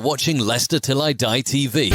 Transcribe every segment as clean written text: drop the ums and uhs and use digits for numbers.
watching Leicester Till I Die TV.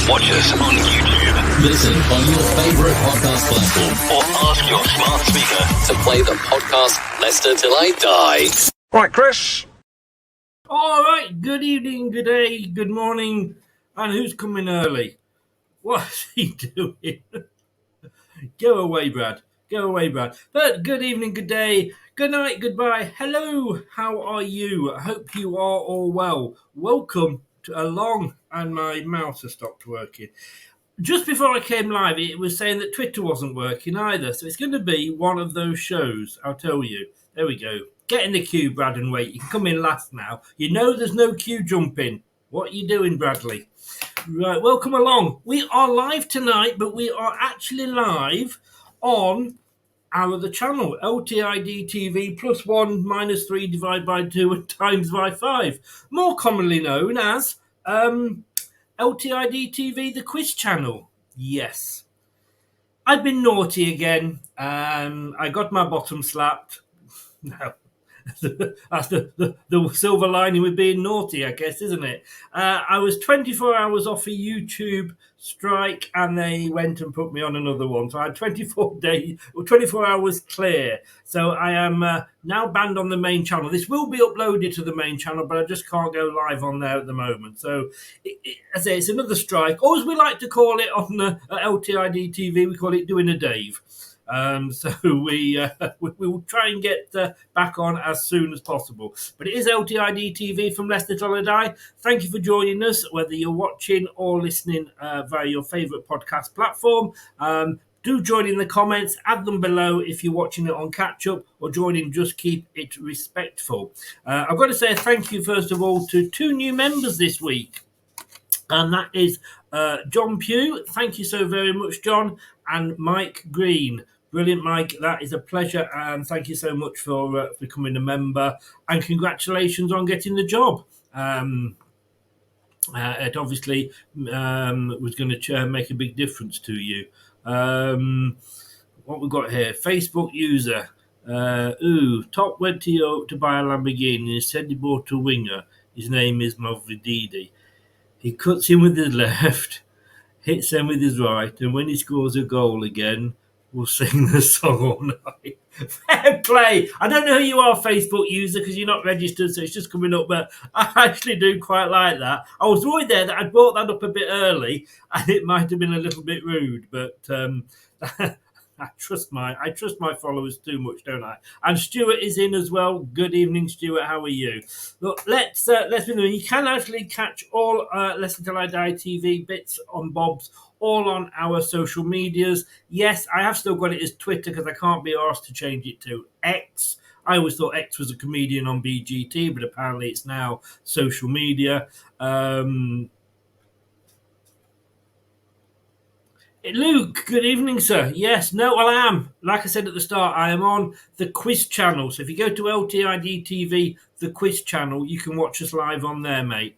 Watch us on YouTube. Listen on your favourite podcast platform. Or ask your smart speaker To play the podcast Leicester Till I Die. Right, Chris. All right, good evening, good day, good morning, and who's coming early? What's he doing? Go away, Brad. Go away, Brad. But good evening, good day, good night, goodbye. Hello, how are you? I hope you are all well. Welcome along, and my mouse has stopped working. Just before I came live, it was saying that Twitter wasn't working either, so it's going to be one of those shows, I'll tell you. There we go. Get in the queue, Brad, and wait. You can come in last now. You know there's no queue jumping. What are you doing, Bradley? Right, welcome along. We are live tonight, but we are actually live on our other channel, LTiD TV, +1 - 3 divided by 2 and times by 5. More commonly known as LTiD TV, the quiz channel. Yes. I've been naughty again. I got my bottom slapped. No. That's the silver lining with being naughty, I guess, isn't it? I was 24 hours off a YouTube strike, and they went and put me on another one. So I had 24 hours clear. So I am now banned on the main channel. This will be uploaded to the main channel, but I just can't go live on there at the moment. So I say it's another strike, or as we like to call it on LTiD TV, we call it doing a Dave. So we will try and get back on as soon as possible. But it is LTiD TV from Leicester Till I Die. Thank you for joining us, whether you're watching or listening via your favourite podcast platform. Do join in the comments, add them below if you're watching it on catch-up, or join in, just keep it respectful. I've got to say thank you, first of all, to 2 new members this week. And that is John Pugh. Thank you so very much, John. And Mike Green. Brilliant, Mike. That is a pleasure. And thank you so much for becoming a member. And congratulations on getting the job. It obviously was going to make a big difference to you. What we've got here. Facebook user. Top went to buy a Lamborghini and said he bought a winger. His name is Mavididi. He cuts in with his left, hits him with his right, and when he scores a goal again, we'll sing the song all night. Fair play. I don't know who you are, Facebook user, because you're not registered, so it's just coming up, but I actually do quite like that. I was worried there that I'd brought that up a bit early, and it might have been a little bit rude, but I trust my followers too much, don't I? And Stuart is in as well. Good evening, Stuart. How are you? Look, let's be doing. You can actually catch all Leicester Till I Die TV bits on Bob's, all on our social medias. Yes, I have still got it as Twitter because I can't be asked to change it to X. I always thought X was a comedian on BGT, but apparently it's now social media. Luke, good evening, sir. Yes, no, well, I am. Like I said at the start, I am on the quiz channel. So if you go to LTiD TV, the quiz channel, you can watch us live on there, mate.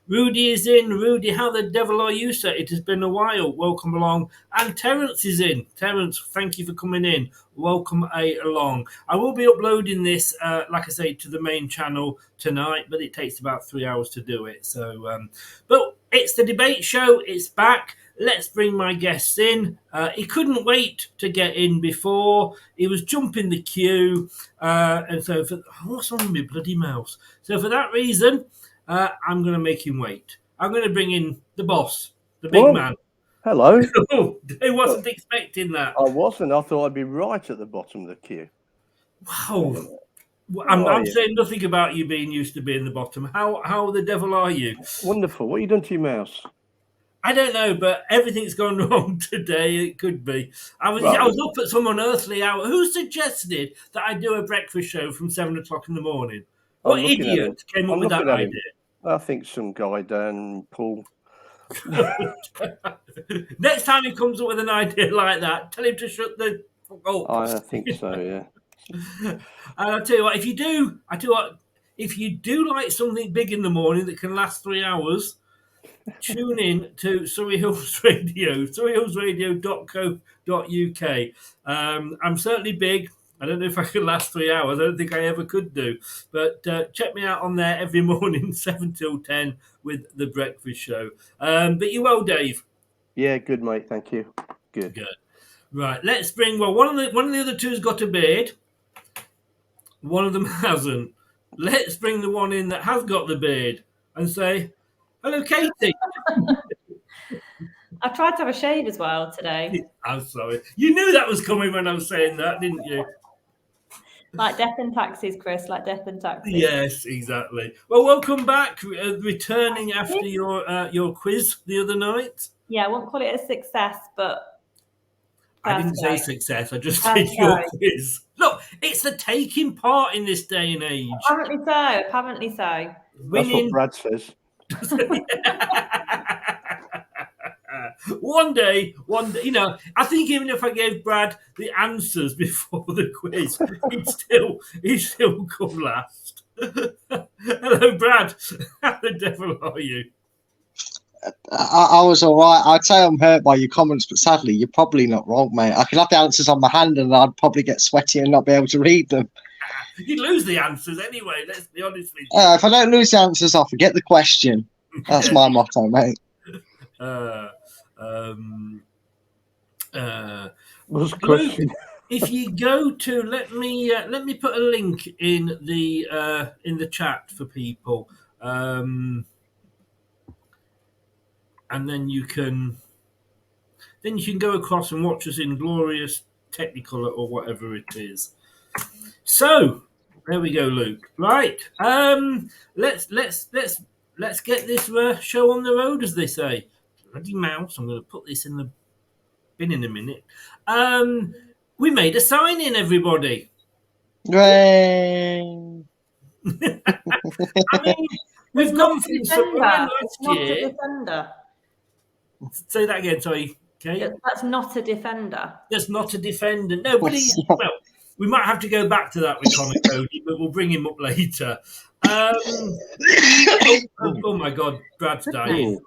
Rudy is in. Rudy, how the devil are you, sir? It has been a while. Welcome along. And Terence is in. Terence, thank you for coming in. Welcome along. I will be uploading this, like I say, to the main channel tonight, but it takes about 3 hours to do it. So, but it's the debate show. It's back. Let's bring my guests in. He couldn't wait to get in before. He was jumping the queue. And so, what's on with my bloody mouse? So for that reason, I'm going to make him wait. I'm going to bring in the boss, the big Well, man. hello. Oh, I wasn't expecting that. I wasn't. I thought I'd be right at the bottom of the queue. Wow. How are I'm you? saying nothing about you being used to being the bottom. How the devil are you? Wonderful. What have you done to your mouse? I don't know, but everything's gone wrong today. It could be. I was up at some unearthly hour. Who suggested that I do a breakfast show from 7 o'clock in the morning? What idiot came up with that idea? I think some guy down Paul. Next time he comes up with an idea like that, tell him to shut the fuck up. I think so, yeah. And I'll tell you what, if you do like something big in the morning that can last 3 hours, tune in to Surrey Hills Radio, surreyhillsradio.co.uk. I'm certainly big. I don't know if I can last 3 hours. I don't think I ever could do. But check me out on there every morning, 7 till 10 with The Breakfast Show. But you well, Dave? Yeah, good, mate. Thank you. Good. Right, let's bring... Well, one of the other two's got a beard. One of them hasn't. Let's bring the one in that has got the beard and say, hello, Katey. I tried to have a shave as well today. I'm sorry. You knew that was coming when I was saying that, didn't you? Like death and taxes, Chris, like death and taxes. Yes, exactly. Well, welcome back, returning after your quiz the other night. Yeah, I won't call it a success, but... I didn't say success, I just said your quiz. Look, it's the taking part in this day and age. Apparently so. Winning. That's what Brad says. One day, I think even if I gave Brad the answers before the quiz, he'd still come last. Hello, Brad. How the devil are you? I was all right. I'd say I'm hurt by your comments, but sadly, you're probably not wrong, mate. I could have the answers on my hand and I'd probably get sweaty and not be able to read them. You'd lose the answers anyway, let's be honest with you. If I don't lose the answers, I'll forget the question. That's my motto, mate. What's the question? If you go to let me put a link in the chat for people, and then you can go across and watch us in glorious Technicolor or whatever it is. So there we go, Luke. Right, let's get this show on the road, as they say. Bloody mouse! I'm going to put this in the bin in a minute. We made a sign-in, everybody. Yay! I mean, we've gone from last year. Say that again, sorry, Kate. That's not a defender. That's not a defender. No, but well, we might have to go back to that with Connor Cody, but we'll bring him up later. Oh my God, Brad's dying.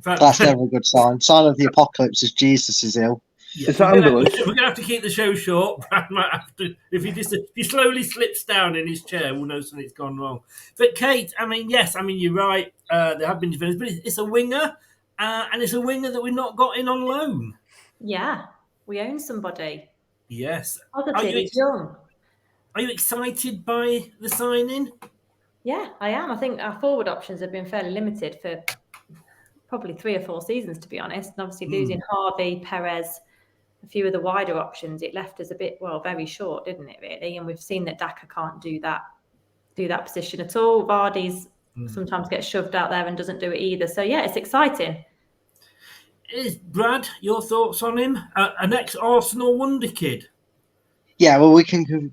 That's never a good sign. Sign of the apocalypse is Jesus is ill. Yeah, Is that ambulance? we're gonna have to keep the show short. Brad might have to, if he slowly slips down in his chair, we'll know something's gone wrong. But Kate, you're right. There have been defenders, but it's a winger, and it's a winger that we've not got in on loan. Yeah, we own somebody. Yes. He's young. Are you excited by the signing? Yeah, I am. I think our forward options have been fairly limited for probably 3 or 4 seasons, to be honest. And obviously losing Harvey, Perez, a few of the wider options, it left us very short, didn't it, really? And we've seen that Daka can't do that position at all. Vardy's sometimes gets shoved out there and doesn't do it either. So, yeah, it's exciting. Brad, your thoughts on him? An ex-Arsenal wonder kid. Yeah, well, we can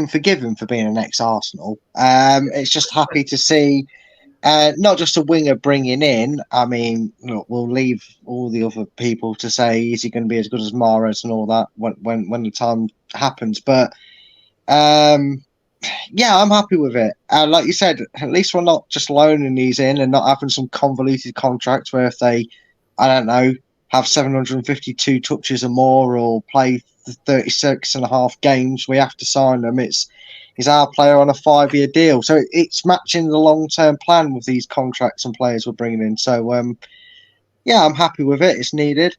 forgive him for being an ex-Arsenal. It's just happy to see not just a winger bringing in. I mean, look, we'll leave all the other people to say, is he going to be as good as Mahrez and all that when the time happens? But yeah, I'm happy with it. Like you said, at least we're not just loaning these in and not having some convoluted contracts where if they, I don't know, have 752 touches or more or play 36 and a half games, we have to sign them. He's our player on a 5-year deal. So it's matching the long-term plan with these contracts and players we're bringing in. So, yeah, I'm happy with it. It's needed.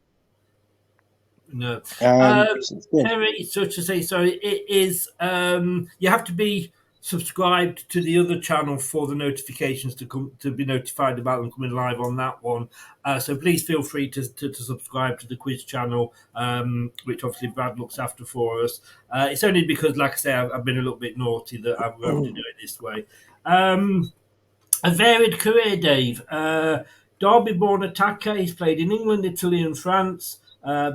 No. Terry, so to say, sorry, it is, you have to be subscribed to the other channel for the notifications to be notified about them coming live on that one. So please feel free to subscribe to the quiz channel, which obviously Brad looks after for us. It's only because, like I say, I've been a little bit naughty that I'm going to do it this way. A varied career, Dave. Derby-born attacker. He's played in England, Italy and France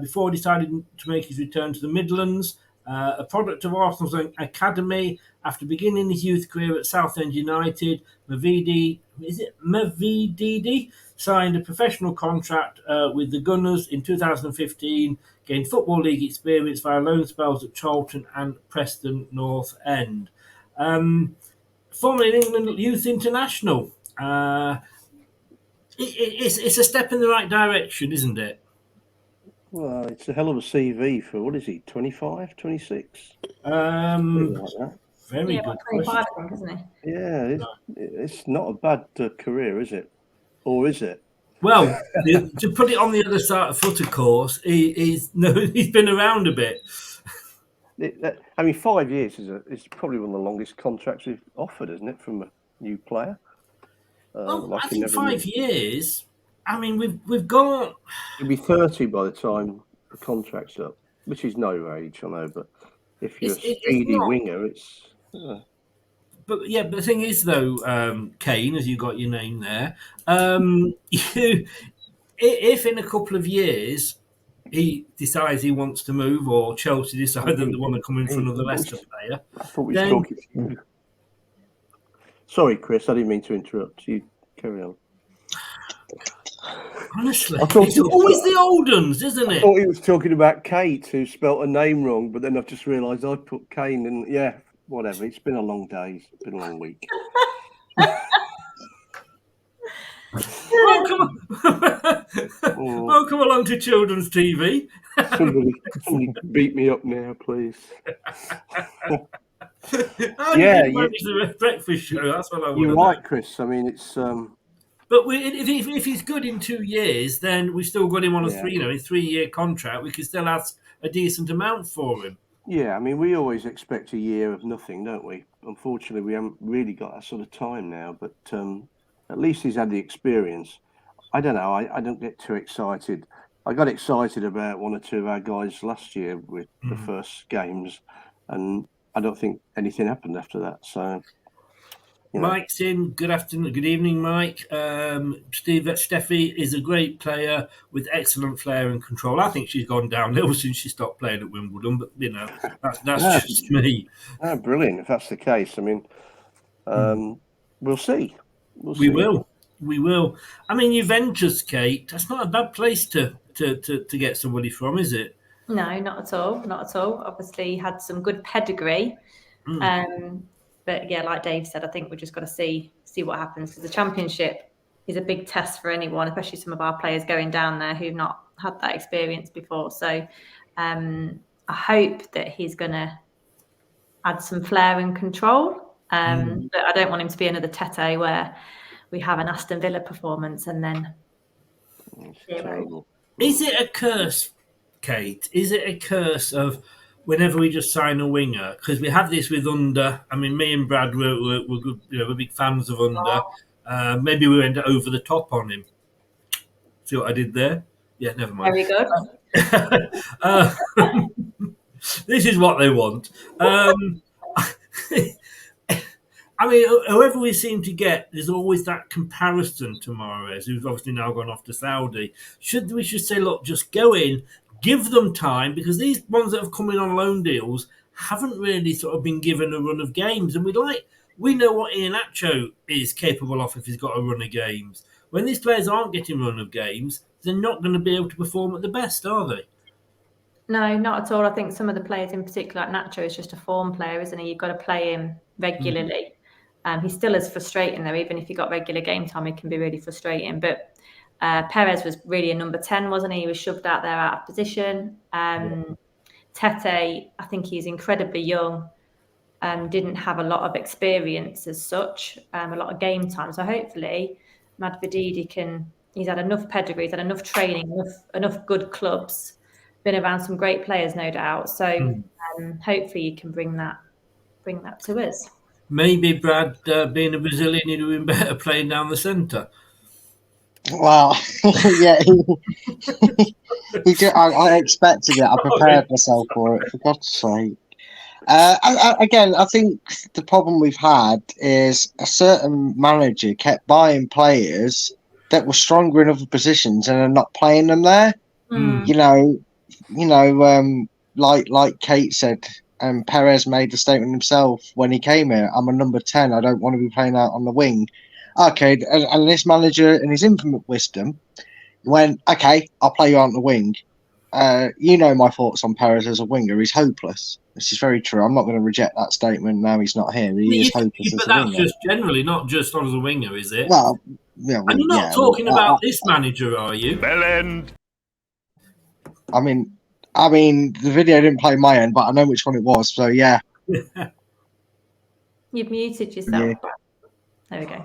before deciding to make his return to the Midlands. A product of Arsenal's academy. After beginning his youth career at Southend United, Mavididi signed a professional contract with the Gunners in 2015, gained Football League experience via loan spells at Charlton and Preston North End. Formerly an England Youth International. It's a step in the right direction, isn't it? Well, it's a hell of a CV for, what is he, 25, 26? Um, Like that. Very Yeah, good 25, question. I think, isn't he? Yeah, it's not a bad career, is it? Or is it? Well, to put it on the other side of foot, of course, he's been around a bit. 5 years is probably one of the longest contracts we've offered, isn't it, from a new player? Well, I think 5 years. I mean, we've got. He'll be 30 by the time the contract's up, which is no age, I know. But if you're a speedy winger, it's. But yeah, but the thing is, though, Kane, as you got your name there, if in a couple of years he decides he wants to move, or Chelsea decide that they want to come in for another Leicester player, I thought we were talking. Sorry, Chris, I didn't mean to interrupt. You carry on. Honestly, it's always the old ones, isn't it? I thought he was talking about Kate, who spelt her name wrong, but then I've just realised I put Kane, and yeah, whatever. It's been a long day. It's been a long week. Welcome along to children's TV. Somebody beat me up now, please. How do you manage the breakfast show? That's what I want. You're right, Chris. I mean, it's. But if he's good in 2 years, then we've still got him on a 3-year contract. We can still ask a decent amount for him. Yeah, I mean, we always expect a year of nothing, don't we? Unfortunately, we haven't really got that sort of time now. But at least he's had the experience. I don't know. I don't get too excited. I got excited about one or two of our guys last year with the first games, and I don't think anything happened after that. So. Mike's in. Good afternoon. Good evening, Mike. Stephy is a great player with excellent flair and control. I think she's gone downhill since she stopped playing at Wimbledon, but that's just me. Oh, brilliant! If that's the case, I mean, we'll see. We will. I mean, Juventus, Kate. That's not a bad place to get somebody from, is it? No, not at all. Not at all. Obviously, had some good pedigree. But yeah, like Dave said, I think we've just got to see what happens, because the Championship is a big test for anyone, especially some of our players going down there who've not had that experience before. So I hope that he's going to add some flair and control. But I don't want him to be another Tete where we have an Aston Villa performance and then. Is it a curse, Kate? Is it a curse of whenever we just sign a winger? Because we have this with Under. I mean, me and Brad were good, we're big fans of Under. Maybe we went over the top on him. See what I did there? Yeah, never mind. Very good. This is what they want. I mean, whoever we seem to get, there's always that comparison to Mahrez, who's obviously now gone off to Saudi. We should say, look, just go in, give them time, because these ones that have come in on loan deals haven't really sort of been given a run of games. And we know what Iheanacho is capable of if he's got a run of games. When these players aren't getting a run of games, they're not going to be able to perform at the best, are they? No, not at all. I think some of the players in particular, like Nacho, is just a form player, isn't he? You've got to play him regularly. He still is frustrating, though. Even if he got regular game time, it can be really frustrating. But Perez was really a number 10, wasn't he? He was shoved out there out of position. Tete, I think he's incredibly young, didn't have a lot of experience as such, a lot of game time. So hopefully Mavididi he's had enough pedigree, he's had enough training, enough good clubs, been around some great players, no doubt. So hopefully you can bring that to us. maybe Brad, being a Brazilian, you're doing better playing down the centre. Well, yeah, I expected it. I prepared myself for it. For God's sake. Again, I think the problem we've had is a certain manager kept buying players that were stronger in other positions and are not playing them there. Mm. Like Kate said, Perez made the statement himself when he came here. I'm a number 10. I don't want to be playing out on the wing. Okay, and this manager, in his infinite wisdom, went, okay, I'll play you on the wing. My thoughts on Perez as a winger. He's hopeless. This is very true. I'm not going to reject that statement now he's not here. He is hopeless as But a that's winger. just generally, not just as a winger, is it? Well, yeah. And you're not talking about this manager, are you? I mean, the video didn't play my end, but I know which one it was. So yeah. You've muted yourself. Yeah. There we go.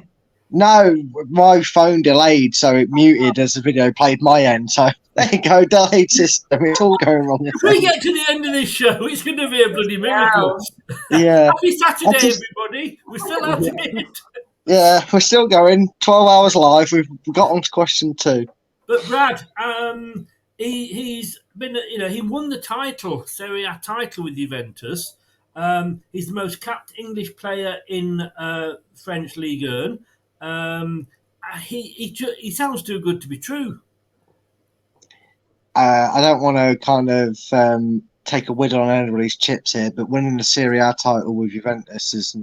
No, my phone delayed, so it muted as the video played my end. So there you go, delayed system. It's all going wrong. If we get to the end of this show, it's going to be a bloody miracle. Yeah. Happy Saturday, everybody. We're still at it. Yeah, we're still going. 12 hours live. We've got on to question 2. But Brad, he's been, he won the title, Serie A title with Juventus. He's the most capped English player in French Ligue 1. He sounds too good to be true. I don't want to kind of take a whittle on anybody's chips here, but winning the Serie A title with Juventus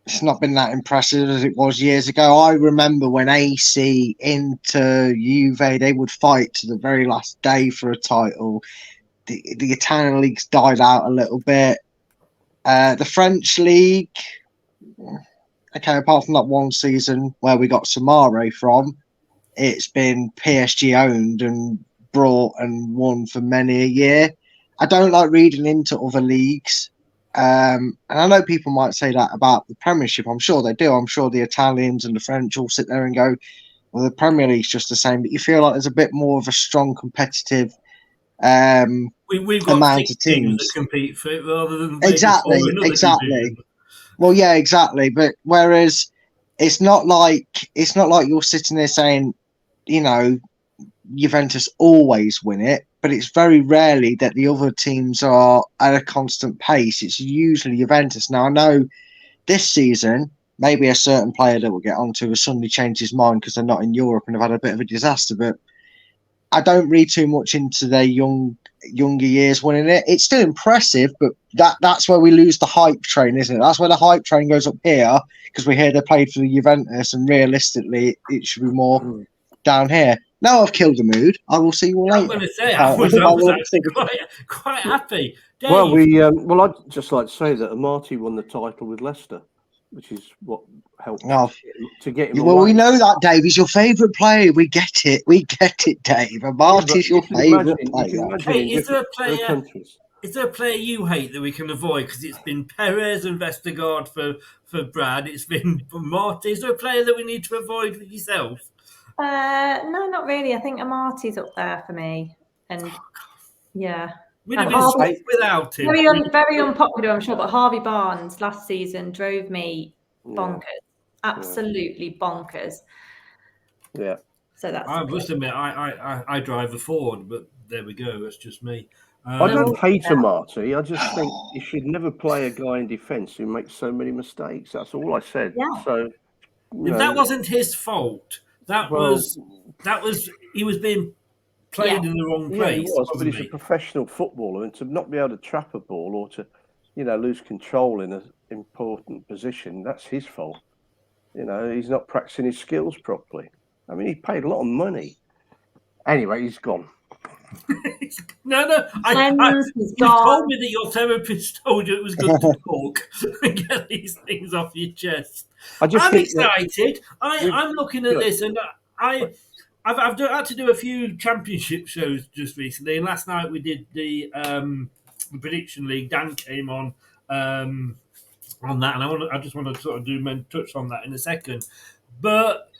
it's not been that impressive as it was years ago. I remember when AC, Inter, Juve, they would fight to the very last day for a title. The Italian league's died out a little bit. The French league, okay, apart from that one season where we got Samare from, it's been PSG owned and brought and won for many a year. I don't like reading into other leagues. And I know people might say that about the Premiership. I'm sure they do. I'm sure the Italians and the French all sit there and go, well, the Premier League's just the same. But you feel like there's a bit more of a strong competitive we've got amount 6 of teams that compete for it rather than exactly. Well, yeah, exactly. But whereas it's not like you're sitting there saying, Juventus always win it, but it's very rarely that the other teams are at a constant pace. It's usually Juventus. Now, I know this season, maybe a certain player that we'll get onto has suddenly changed his mind because they're not in Europe and have had a bit of a disaster, but I don't read too much into their younger years winning it. It's still impressive, but that's where we lose the hype train, isn't it? That's where the hype train goes up here because we hear they played for the Juventus, and realistically, it should be more down here. Now I've killed the mood. I will see you all later. I'm going to say I was actually quite happy. Dave. Well, I'd just like to say that Amati won the title with Leicester, which is what helped to get him. Well, we know that, Dave. He's your favourite player. We get it, Dave. Amati's your favourite player. Hey, is there a player you hate that we can avoid? Because it's been Perez and Vestergaard for Brad. It's been for Marty. Is there a player that we need to avoid with yourself? No, not really. I think Amati's up there for me, and yeah, we'd have been sweet without him. Very unpopular, I'm sure. But Harvey Barnes last season drove me bonkers, absolutely bonkers. Yeah. So that's. I must admit, I drive a Ford, but there we go. That's just me. I don't hate Amati. I just think you should never play a guy in defence who makes so many mistakes. That's all I said. Yeah. So that wasn't his fault. That was he was being played in the wrong place. Yeah, but he's a professional footballer, and to not be able to trap a ball or to, lose control in an important position, that's his fault. He's not practicing his skills properly. I mean, he paid a lot of money. Anyway, he's gone. No. You told me that your therapist told you it was good to talk and get these things off your chest. I'm excited. I'm looking at this, and I've had to do a few championship shows just recently. And last night we did the prediction league. Dan came on that, and I just want to sort of touch on that in a second. But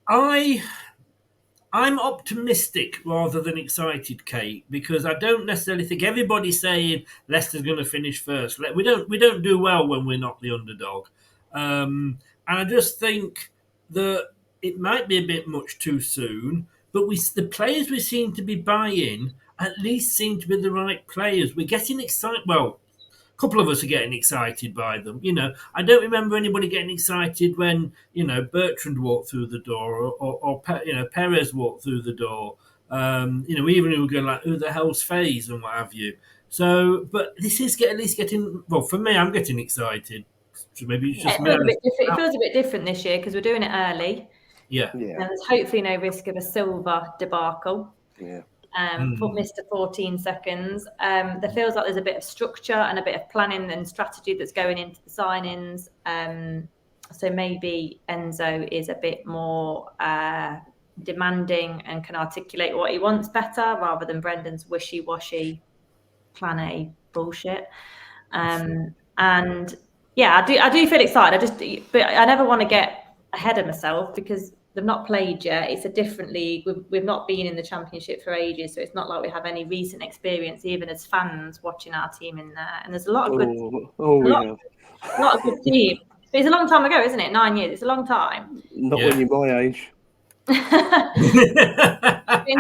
I I'm optimistic rather than excited, Kate, because I don't necessarily think everybody's saying Leicester's going to finish first. We don't do well when we're not the underdog, and I just think that it might be a bit much too soon. But the players we seem to be buying at least seem to be the right players. We're getting excited. Well, couple of us are getting excited by them. I don't remember anybody getting excited when Bertrand walked through the door or Perez walked through the door. Even we were going like, who the hell's Faze and what have you. So, but this is at least getting. Well, for me, I'm getting excited. So maybe it's just it feels a bit different this year because we're doing it early. Yeah. And there's hopefully no risk of a silver debacle. Yeah. Mr. 14 seconds. There feels like there's a bit of structure and a bit of planning and strategy that's going into the signings. So maybe Enzo is a bit more demanding and can articulate what he wants better rather than Brendan's wishy-washy plan A bullshit. And yeah, I do feel excited. But I never want to get ahead of myself because they've not played yet. It's a different league. We've not been in the Championship for ages, so it's not like we have any recent experience, even as fans watching our team in there. And there's a lot of good, a lot of good team. But it's a long time ago, isn't it? 9 years. It's a long time. Not when you're my age. In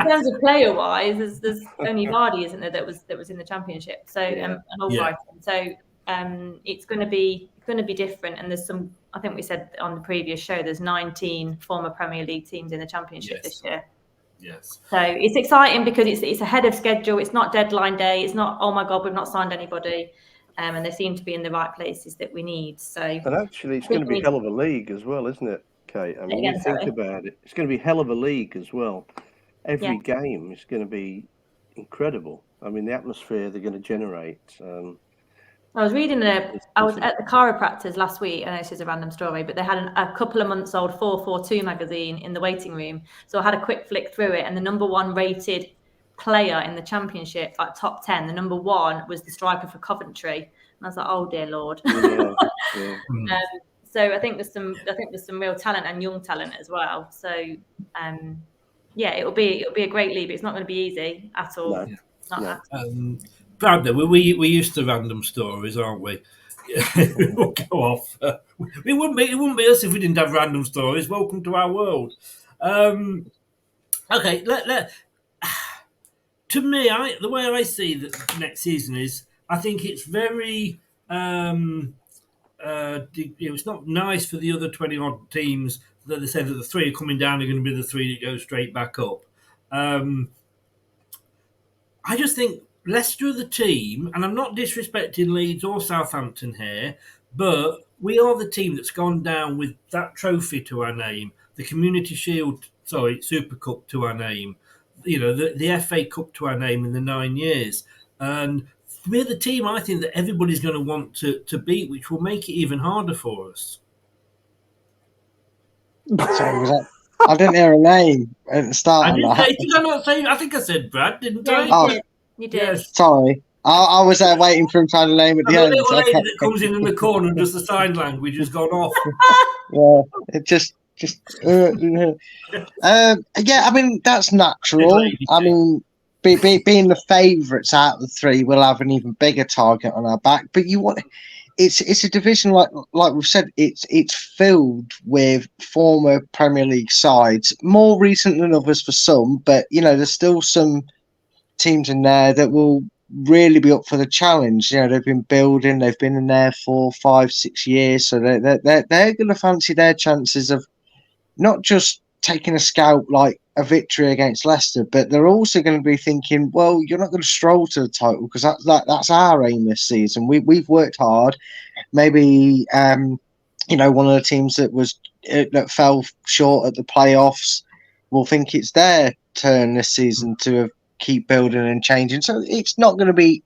terms of player-wise, there's only Vardy, isn't there, that was in the Championship. So and all right. So it's going to be different. And there's some. I think we said on the previous show, there's 19 former Premier League teams in the Championship this year. Yes. So it's exciting because it's ahead of schedule. It's not deadline day. It's not, oh my God, we've not signed anybody. And they seem to be in the right places that we need. So. And actually, it's going to be a hell of a league as well, isn't it, Kate? I mean, think about it. It's going to be a hell of a league as well. Every game is going to be incredible. I mean, the atmosphere they're going to generate. I was reading I was at the chiropractors last week. I know this is a random story, but they had a couple of months old 442 magazine in the waiting room. So I had a quick flick through it, and the number one rated player in the Championship, like top 10, the number one was the striker for Coventry. And I was like, oh dear Lord. So I think there's some real talent and young talent as well. So it'll be a great league, but it's not going to be easy at all. No. It's not Brad, we're used to random stories, aren't we? We'll go off. It wouldn't be us if we didn't have random stories. Welcome to our world. Okay, to me, the way I see the next season is, I think it's very. It's not nice for the other 20 odd teams that they said that the three coming down are going to be the three that go straight back up. I just think Leicester are the team, and I'm not disrespecting Leeds or Southampton here, but we are the team that's gone down with that trophy to our name, the Community Shield, Super Cup to our name, the FA Cup to our name in the 9 years. And we're the team, I think, that everybody's going to want to beat, which will make it even harder for us. Sorry, I didn't hear a name at the start. Did I not say? I think I said Brad, didn't I? You did. Yes. Sorry. I was there waiting for him to have a name at the end. The little lady that comes in the corner and does the sign language has gone off. It just. I mean, that's natural. I mean, being the favourites out of the three, we'll have an even bigger target on our back. But it's a division like we've said. It's filled with former Premier League sides, more recent than others for some. But there's still some teams in there that will really be up for the challenge. They've been building. They've been in there for 5-6 years, so they're going to fancy their chances of not just taking a scalp like a victory against Leicester, but they're also going to be thinking, well, you're not going to stroll to the title because that's our aim this season. We've worked hard. Maybe one of the teams that fell short at the playoffs will think it's their turn this season to keep building and changing. So it's not going to be.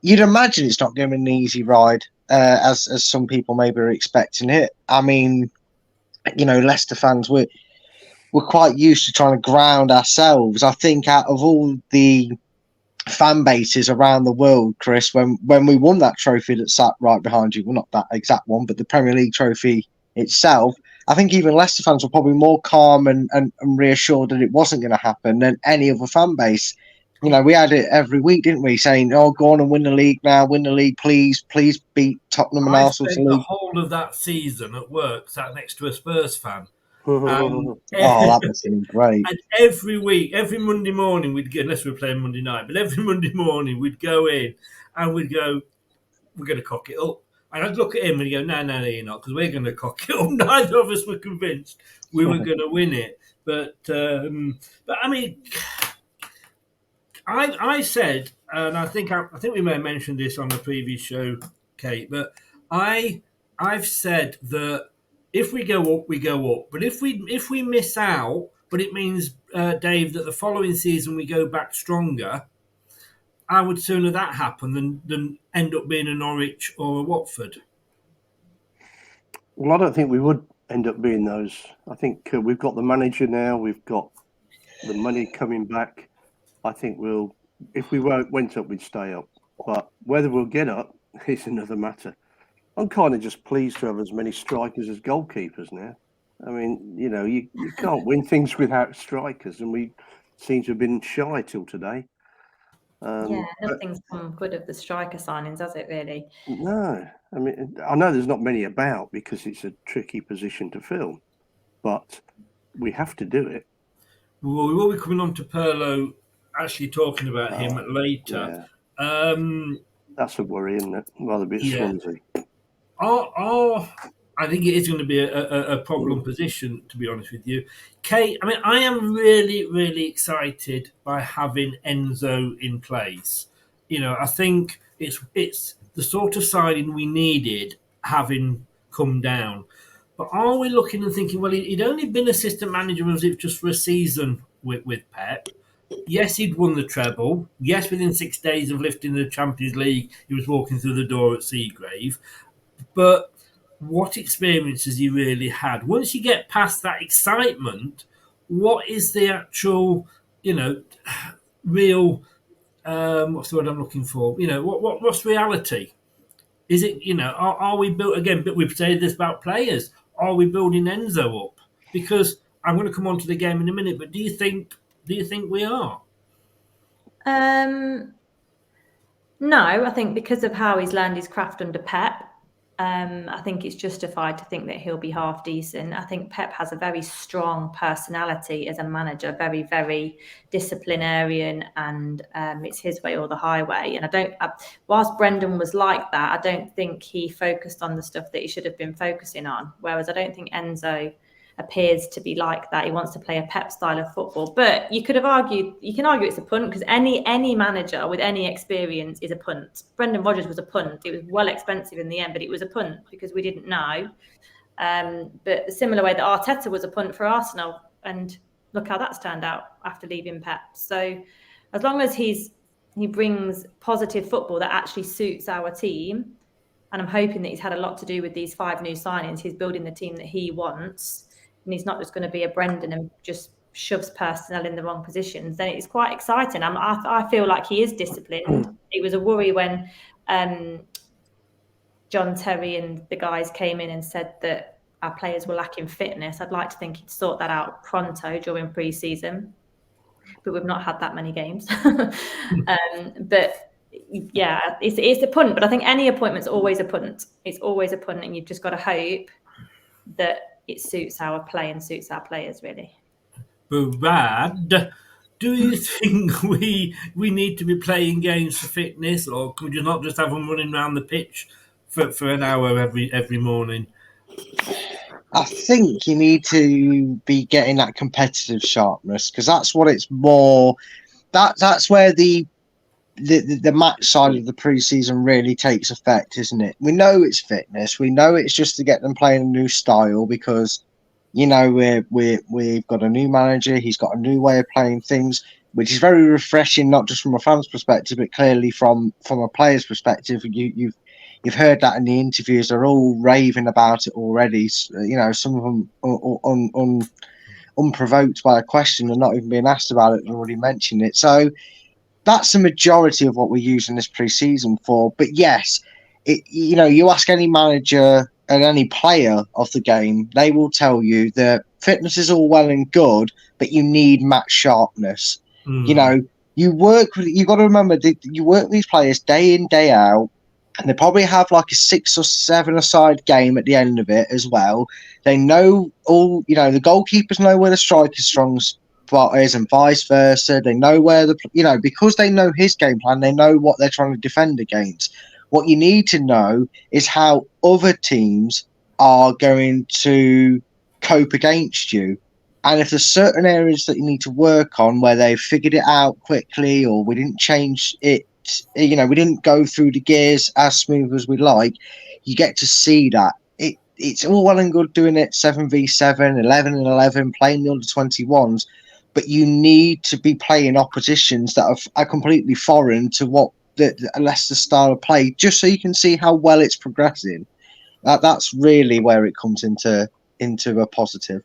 You'd imagine it's not going to be an easy ride, as some people maybe are expecting it. I mean, Leicester fans, we're quite used to trying to ground ourselves. I think out of all the fan bases around the world, Chris, when we won that trophy that sat right behind you, well, not that exact one, but the Premier League trophy itself, I think even Leicester fans were probably more calm and reassured that it wasn't going to happen than any other fan base. We had it every week, didn't we? Saying, "Oh, go on and win the league now, win the league, please beat Tottenham and I Arsenal to spent the league." whole of that season at work sat next to a Spurs fan. Oh, that must have been great. And every week, every Monday morning, we'd get, unless we were playing Monday night, but every Monday morning we'd go in and we'd go, we're going to cock it up. And I'd look at him and he'd go, no, you're not, because we're going to cock it up. Neither of us were convinced we were going to win it. But I mean, I said, and I think we may have mentioned this on the previous show, Kate, but I've said that if we go up, we go up. But if we miss out, but it means, Dave, that the following season we go back stronger, I would sooner that happen than end up being a Norwich or a Watford. Well, I don't think we would end up being those. I think we've got the manager now. We've got the money coming back. I think if we went up, we'd stay up. But whether we'll get up is another matter. I'm kind of just pleased to have as many strikers as goalkeepers now. I mean, you can't win things without strikers, and we seem to have been shy till today. Nothing's come good of the striker signings, has it, really? No. I mean, I know there's not many about because it's a tricky position to fill, but we have to do it. Well, we will be coming on to Pirlo, actually talking about him later. Yeah. That's a worry, isn't it? Rather a bit Swansea. I think it is going to be a problem position, to be honest with you. Kate, I mean, I am really, really excited by having Enzo in place. I think it's the sort of signing we needed having come down. But are we looking and thinking, well, he'd only been assistant manager, was it just for a season with Pep? Yes, he'd won the treble. Yes, within 6 days of lifting the Champions League, he was walking through the door at Seagrave. But what experience has he really had? Once you get past that excitement, what is the actual, real, what's the word I'm looking for? What's reality? Is it, are we built, again, but we've said this about players, are we building Enzo up? Because I'm going to come on to the game in a minute, but do you think we are? No, I think because of how he's learned his craft under Pep, I think it's justified to think that he'll be half decent. I think Pep has a very strong personality as a manager, very, very disciplinarian, and it's his way or the highway. And whilst Brendan was like that, I don't think he focused on the stuff that he should have been focusing on. Whereas I don't think Enzo appears to be like that. He wants to play a Pep style of football. But you can argue it's a punt, because any manager with any experience is a punt. Brendan Rodgers was a punt. It was well expensive in the end, but it was a punt because we didn't know. But the similar way that Arteta was a punt for Arsenal, and look how that's turned out after leaving Pep. So as long as he brings positive football that actually suits our team, and I'm hoping that he's had a lot to do with these 5 new signings, he's building the team that he wants, and he's not just going to be a Brendan and just shoves personnel in the wrong positions, then it's quite exciting. I feel like he is disciplined. It was a worry when John Terry and the guys came in and said that our players were lacking fitness. I'd like to think he'd sort that out pronto during pre-season, but we've not had that many games. But yeah, it's a punt, but I think any appointment's always a punt. It's always a punt, and you've just got to hope that it suits our play and suits our players, really. Brad, do you think we need to be playing games for fitness, or could you not just have them running around the pitch for an hour every morning? I think you need to be getting that competitive sharpness, because that's what it's more. That's where the match side of the pre-season really takes effect, isn't it? We know it's fitness. We know it's just to get them playing a new style, because we've got a new manager. He's got a new way of playing things, which is very refreshing, not just from a fan's perspective, but clearly from a player's perspective. You've heard that in the interviews. They're all raving about it already. Some of them unprovoked by a question and not even being asked about it and already mentioned it. So that's the majority of what we're using this pre-season for. But yes, you ask any manager and any player of the game, they will tell you that fitness is all well and good, but you need match sharpness. You know, you've got to remember that you work with these players day in, day out, and they probably have like a 6 or 7-a-side game at the end of it as well. They know all, the goalkeepers know where the striker's strong spot is and vice versa. They know where because they know his game plan, they know what they're trying to defend against. What you need to know is how other teams are going to cope against you. And if there's certain areas that you need to work on where they've figured it out quickly, or we didn't change it, we didn't go through the gears as smooth as we like, you get to see that. It's all well and good doing it 7v7, 11-11, playing the under-21s, but you need to be playing oppositions that are completely foreign to what the Leicester style of play, just so you can see how well it's progressing. That's really where it comes into a positive.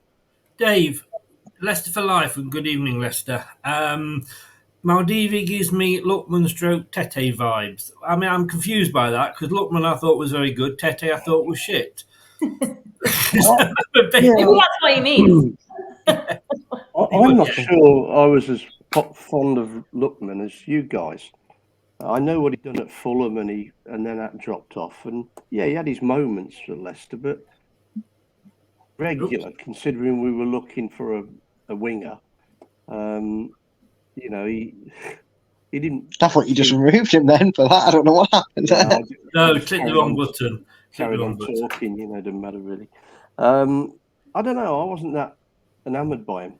Dave, Leicester for life, and good evening, Leicester. Mavididi gives me Lookman stroke Tete vibes. I mean, I'm confused by that because Lookman I thought was very good. Tete I thought was shit. Maybe that's what he means. I'm not sure I was as fond of Lookman as you guys. I know what he'd done at Fulham and then that dropped off. And yeah, he had his moments for Leicester, but regular, considering we were looking for a winger. He didn't. I thought you just removed him then for that. I don't know what happened there. No, click the wrong button. Carried on talking, doesn't matter really. I don't know. I wasn't that enamoured by him.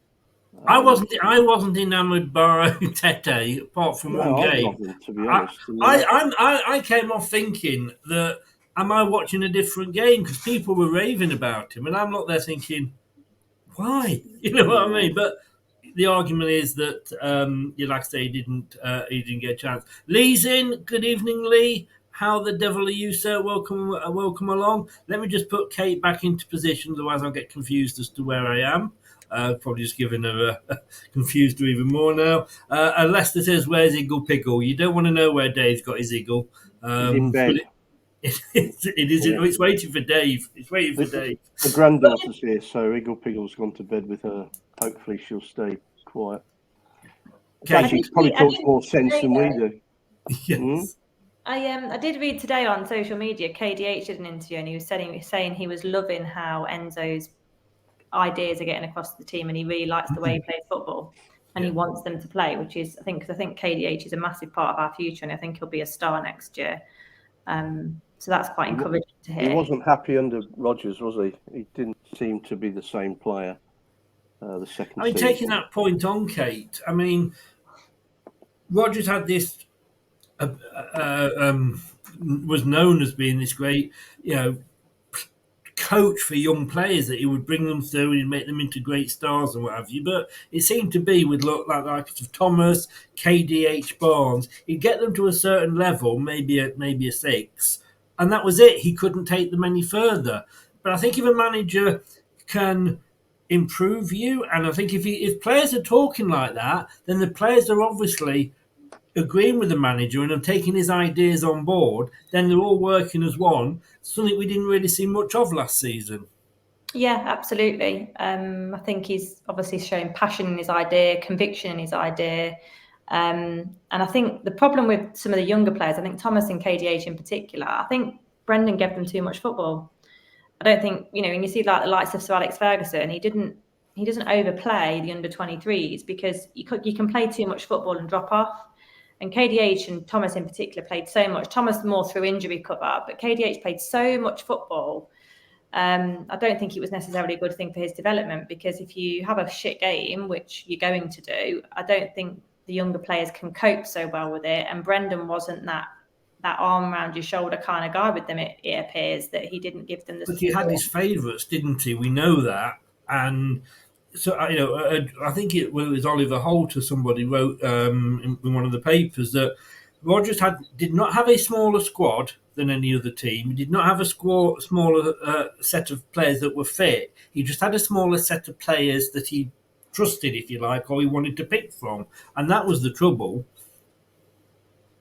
I wasn't enamoured by Tete apart from one game. Wasn't, to be honest. I came off thinking that am I watching a different game because people were raving about him, and I'm not there thinking why. You know what I mean? But the argument is that like I say, he didn't get a chance. Lee's in. Good evening, Lee. How the devil are you, sir? Welcome along. Let me just put Kate back into position, otherwise I'll get confused as to where I am. Probably just giving her confused her even more now. And Lester says, "Where's Eagle Piggle?" You don't want to know where Dave's got his eagle. He's in bed. It is. Yeah. It's waiting for Dave. It's waiting for Dave. The granddaughter's here, so Eagle Piggle's gone to bed with her. Hopefully, she'll stay quiet. She probably talks more sense than we do. Yes. Mm-hmm. I did read today on social media, KDH did an interview and he was saying he was loving how Enzo's ideas are getting across to the team and he really likes the way he plays football and he wants them to play, which is, I think KDH is a massive part of our future and I think he'll be a star next year. So that's quite encouraging to hear. He wasn't happy under Rodgers, was he? He didn't seem to be the same player the second season. Taking that point on, Kate, I mean, Rodgers had this was known as being this great, coach for young players that he would bring them through and he'd make them into great stars and what have you. But it seemed to be with like the likes of Thomas, KDH, Barnes, he'd get them to a certain level, maybe a 6, and that was it. He couldn't take them any further. But I think if a manager can improve you, and I think if players are talking like that, then the players are obviously agreeing with the manager and taking his ideas on board, then they're all working as one, something we didn't really see much of last season. Yeah, absolutely. I think he's obviously showing passion in his idea, conviction in his idea. And I think the problem with some of the younger players, I think Thomas and KDH in particular, I think Brendan gave them too much football. I don't think, when you see like the likes of Sir Alex Ferguson, he doesn't overplay the under-23s because you can play too much football and drop off. And KDH and Thomas in particular played so much. Thomas more through injury cover, but KDH played so much football. I don't think it was necessarily a good thing for his development because if you have a shit game, which you're going to do, I don't think the younger players can cope so well with it. And Brendan wasn't that arm around your shoulder kind of guy with them. It appears that he didn't give them the. But he had his favourites, didn't he? We know that, and. So, I think it was Oliver Holt or somebody wrote in one of the papers that Rodgers did not have a smaller squad than any other team. He did not have a smaller set of players that were fit. He just had a smaller set of players that he trusted, if you like, or he wanted to pick from. And that was the trouble.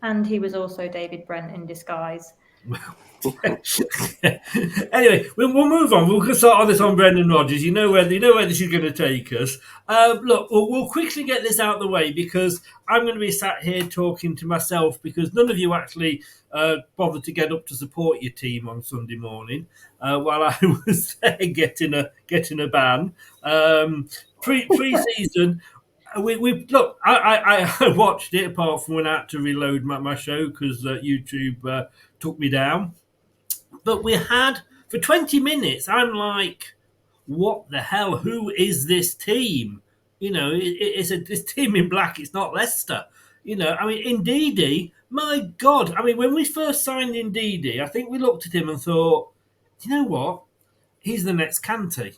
And he was also David Brent in disguise. Anyway, we'll move on. We'll start on this on Brendan Rodgers. You know where this is going to take us. Look, we'll quickly get this out of the way because I'm going to be sat here talking to myself because none of you actually bothered to get up to support your team on Sunday morning while I was there getting a ban. Pre-season. We look. I watched it apart from when I had to reload my show because YouTube took me down. But we had, for 20 minutes, I'm like, what the hell? Who is this team? It's this team in black. It's not Leicester. I mean, Ndidi, my God. I mean, when we first signed Ndidi, I think we looked at him and thought, you know what? He's the next Katey.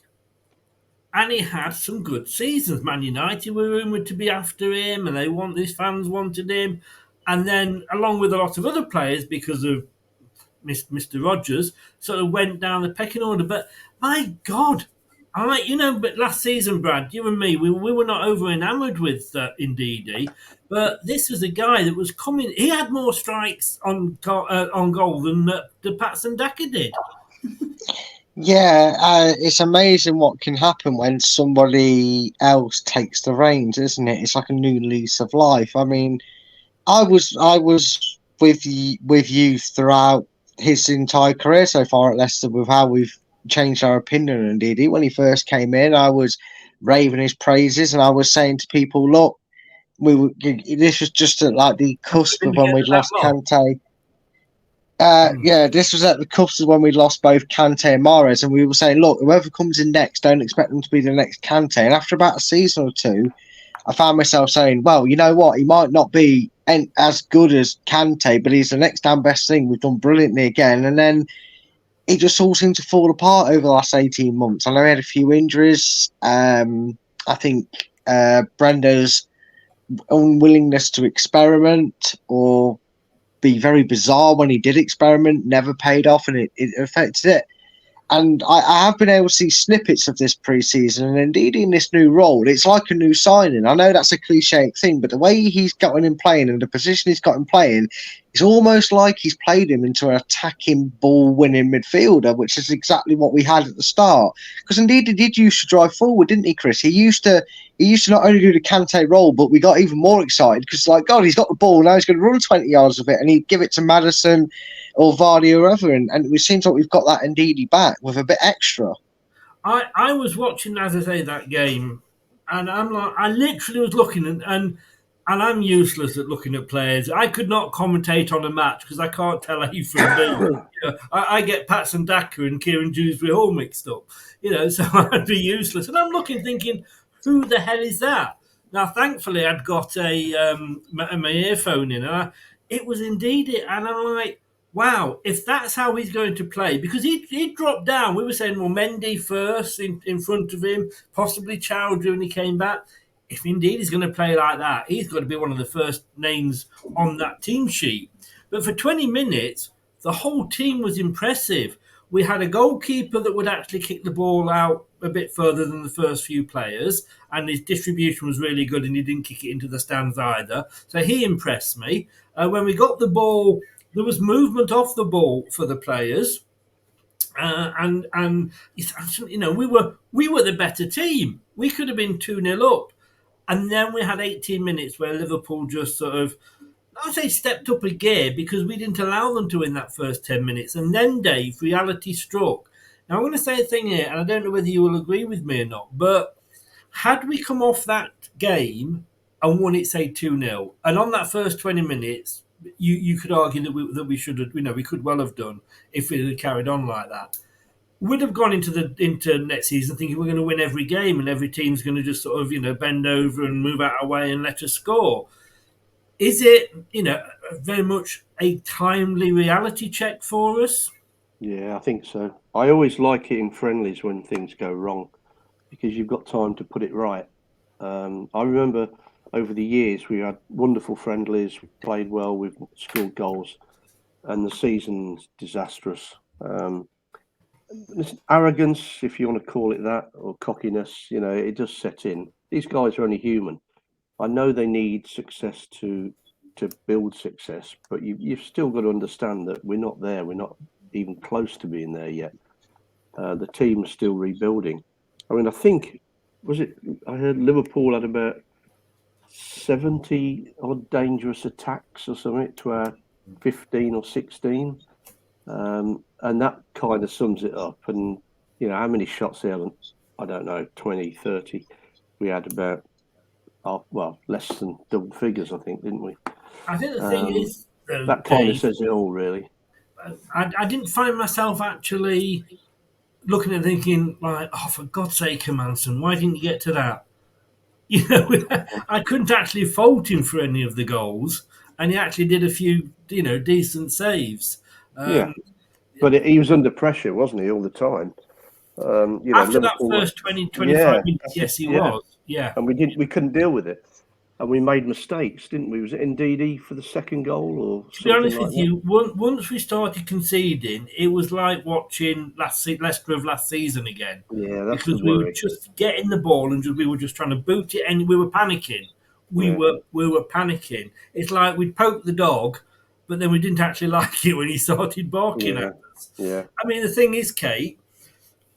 And he had some good seasons. Man United were rumoured to be after him, and his fans wanted him. And then, along with a lot of other players, because of Mr. Rodgers, sort of went down the pecking order. But my God, but last season, Brad, you and me, we were not over enamoured with Ndidi. But this was a guy that was coming. He had more strikes on goal than Patson Daka did. Yeah, it's amazing what can happen when somebody else takes the reins, isn't it? It's like a new lease of life. I mean, I was with you throughout his entire career so far at Leicester with how we've changed our opinion on Didi. When he first came in, I was raving his praises and I was saying to people, look, this was just at like the cusp of when we'd lost Katey. Yeah, this was at the cusp of when we'd lost both Katey and Mahrez, and we were saying, look, whoever comes in next, don't expect them to be the next Katey. And after about a season or two, I found myself saying, well, you know what? He might not be as good as Katey, but he's the next damn best thing. We've done brilliantly again. And then it just all seemed to fall apart over the last 18 months. I know he had a few injuries. I think Brenda's unwillingness to experiment or be very bizarre when he did experiment never paid off, and it affected it. And I have been able to see snippets of this pre-season, and indeed in this new role, it's like a new signing. I know that's a cliche thing, but the way he's gotten him playing and the position he's got him playing, it's almost like he's played him into an attacking, ball-winning midfielder, which is exactly what we had at the start. Because indeed he did used to drive forward, didn't he, Chris? He used to not only do the Katey role, but we got even more excited because, like, God, he's got the ball, now he's going to run 20 yards of it, and he'd give it to Maddison or Vardy or whoever, and it seems like we've got that Ndidi back with a bit extra. I was watching, as I say, that game, and I'm like, I literally was looking, and I'm useless at looking at players. I could not commentate on a match because I can't tell A from B. I get Patson Daka and Kieran Dewsbury all mixed up, so I'd be useless. And I'm looking, thinking, who the hell is that? Now, thankfully, I'd got my earphone in, and it was indeed it, and I'm like, wow, if that's how he's going to play, because he dropped down. We were saying, well, Mendy first in front of him, possibly Chowdhury when he came back. If indeed he's going to play like that, he's got to be one of the first names on that team sheet. But for 20 minutes, the whole team was impressive. We had a goalkeeper that would actually kick the ball out a bit further than the first few players, and his distribution was really good, and he didn't kick it into the stands either. So he impressed me. When we got the ball, there was movement off the ball for the players, and we were the better team. We could have been 2-0 up, and then we had 18 minutes where Liverpool just sort of, I would say, stepped up a gear because we didn't allow them to win that first 10 minutes. And then, Dave, reality struck. Now, I'm going to say a thing here, and I don't know whether you will agree with me or not, but had we come off that game and won it, say, 2-0, and on that first 20 minutes, you could argue that we should have, we could well have done if we had carried on like that. We'd have gone into next season thinking we're going to win every game and every team's going to just sort of, bend over and move out our way and let us score. Is it, very much a timely reality check for us? Yeah, I think so. I always like it in friendlies when things go wrong because you've got time to put it right. I remember over the years we had wonderful friendlies, we played well, we've scored goals, and the season's disastrous. Arrogance, if you want to call it that, or cockiness, it does set in. These guys are only human. I know they need success to to build success, but you've still got to understand that we're not there. We're not even close to being there yet. The team's still rebuilding. I mean, I think, I heard Liverpool had about 70 odd dangerous attacks or something to our 15 or 16. And that kind of sums it up. And, how many shots they haven't? I don't know, 20, 30. We had about, less than double figures, I think, didn't we? I think the thing is... that kind of says it all, really. I didn't find myself actually looking and thinking, like, oh, for God's sake, Hermanson, why didn't you get to that? I couldn't actually fault him for any of the goals, and he actually did a few, decent saves. But he was under pressure, wasn't he, all the time? After Liverpool, that first 20, 25 minutes, yes, he was. Yeah, and we couldn't deal with it, and we made mistakes, didn't we? Was it Ndidi for the second goal, or to be honest with you? Once we started conceding, it was like watching Leicester of last season again. Yeah, that's because we were just getting the ball and we were just trying to boot it, and we were panicking. We were panicking. It's like we'd poke the dog, but then we didn't actually like it when he started barking at us. Yeah. I mean, the thing is, Kate,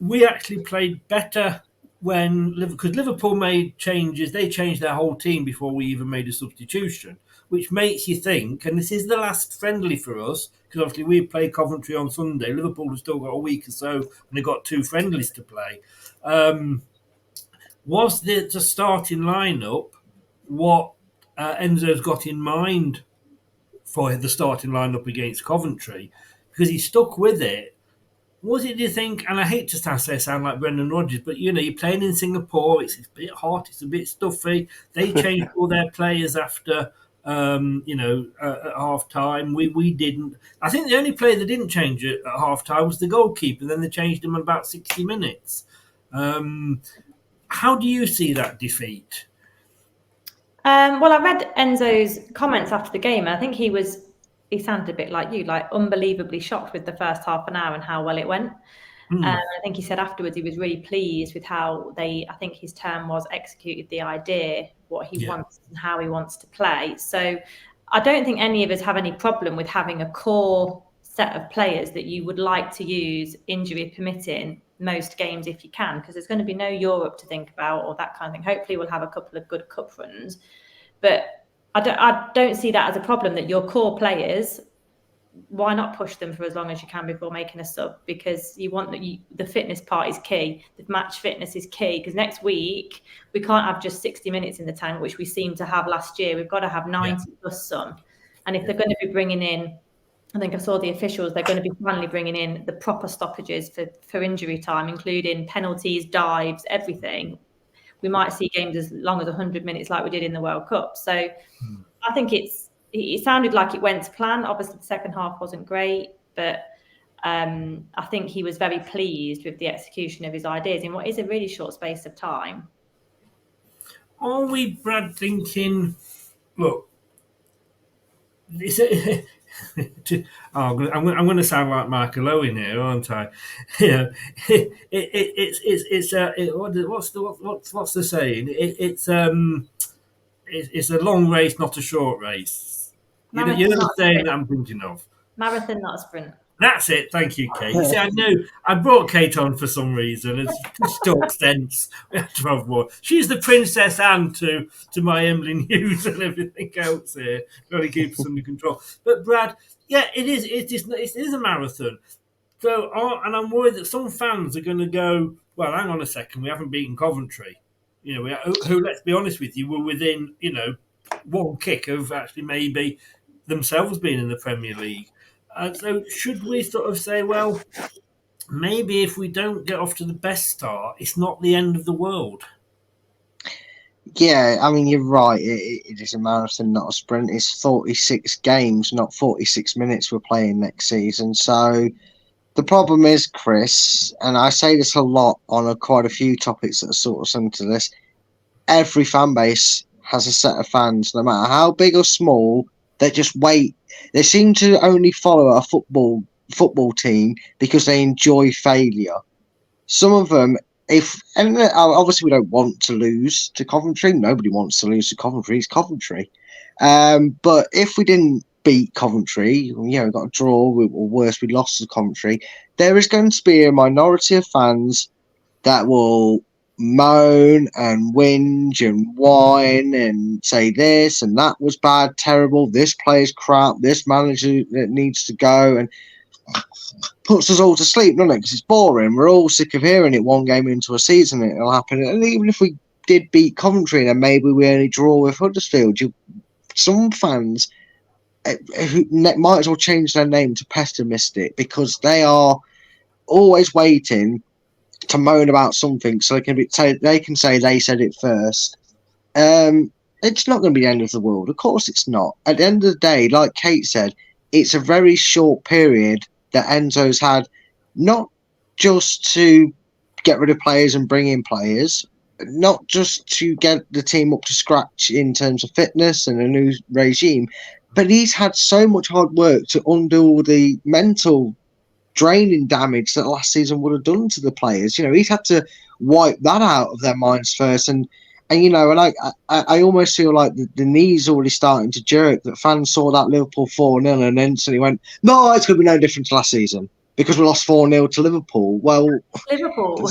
we actually played better because Liverpool made changes. They changed their whole team before we even made a substitution, which makes you think, and this is the last friendly for us, because obviously we play Coventry on Sunday. Liverpool have still got a week or so, and they've got 2 friendlies to play. Was the starting lineup what Enzo's got in mind for the starting lineup against Coventry? Because he stuck with it. Was it, do you think, and I hate to sound like Brendan Rodgers, but, you're playing in Singapore, it's a bit hot, it's a bit stuffy. They changed all their players after, at half-time. We didn't. I think the only player that didn't change it at half-time was the goalkeeper, then they changed him in about 60 minutes. How do you see that defeat? Well, I read Enzo's comments after the game, and I think he sounded a bit like you, like unbelievably shocked with the first half an hour and how well it went. I think he said afterwards he was really pleased with how I think his term was, executed the idea, what he wants and how he wants to play. So I don't think any of us have any problem with having a core set of players that you would like to use, injury permitting, most games if you can, because there's going to be no Europe to think about or that kind of thing. Hopefully we'll have a couple of good cup runs. But I don't see that as a problem, that your core players, why not push them for as long as you can before making a sub? Because you want the fitness part is key. The match fitness is key, because next week we can't have just 60 minutes in the tank, which we seem to have last year. We've got to have 90 plus some. And if they're going to be bringing in, I think I saw the officials, they're going to be finally bringing in the proper stoppages for injury time, including penalties, dives, everything. We might see games as long as 100 minutes like we did in the World Cup. So I think it sounded like it went to plan. Obviously, the second half wasn't great, but I think he was very pleased with the execution of his ideas in what is a really short space of time. Are we, Brad, thinking, look, I'm going to sound like Michael Owen here, aren't I? What's the saying? It's a long race, not a short race. You know the saying that I'm thinking of. Marathon, not a sprint. That's it. Thank you, Kate. See, I knew I brought Kate on for some reason. It's just talk sense. We have to have more. She's the Princess Anne to my Emily News and everything else here. Got to keep us under control. But Brad, it is a marathon. So, and I'm worried that some fans are going to go, well, hang on a second, we haven't beaten Coventry. Who, let's be honest with you, were within, one kick of actually maybe themselves being in the Premier League. So should we sort of say, well, maybe if we don't get off to the best start, it's not the end of the world? Yeah, I mean, you're right. It is a marathon, not a sprint. It's 46 games, not 46 minutes we're playing next season. So the problem is, Chris, and I say this a lot on quite a few topics that are sort of similar to this, every fan base has a set of fans, no matter how big or small. They just wait. They seem to only follow a football team because they enjoy failure. Some of them Obviously we don't want to lose to Coventry. Nobody wants to lose to Coventry. It's Coventry. But if we didn't beat Coventry, we got a draw, or worse, we lost to Coventry, there is going to be a minority of fans that will moan and whinge and whine and say this and that was bad, terrible, this player's crap, this manager that needs to go, and puts us all to sleep, doesn't it? Because it's boring. We're all sick of hearing it one game into a season. It'll happen. And even if we did beat Coventry and maybe we only draw with Huddersfield, some fans who might as well change their name to Pessimistic, because they are always waiting to moan about something so they can say they said it first. It's not going to be the end of the world. Of course it's not. At the end of the day, like Kate said, it's a very short period that Enzo's had, not just to get rid of players and bring in players, not just to get the team up to scratch in terms of fitness and a new regime, but he's had so much hard work to undo all the mental draining damage that last season would have done to the players. He's had to wipe that out of their minds first, and I almost feel like the knee's already starting to jerk, that fans saw that Liverpool 4-0 and instantly went, no, it's going to be no different to last season because we lost 4-0 to Liverpool. Well, Liverpool.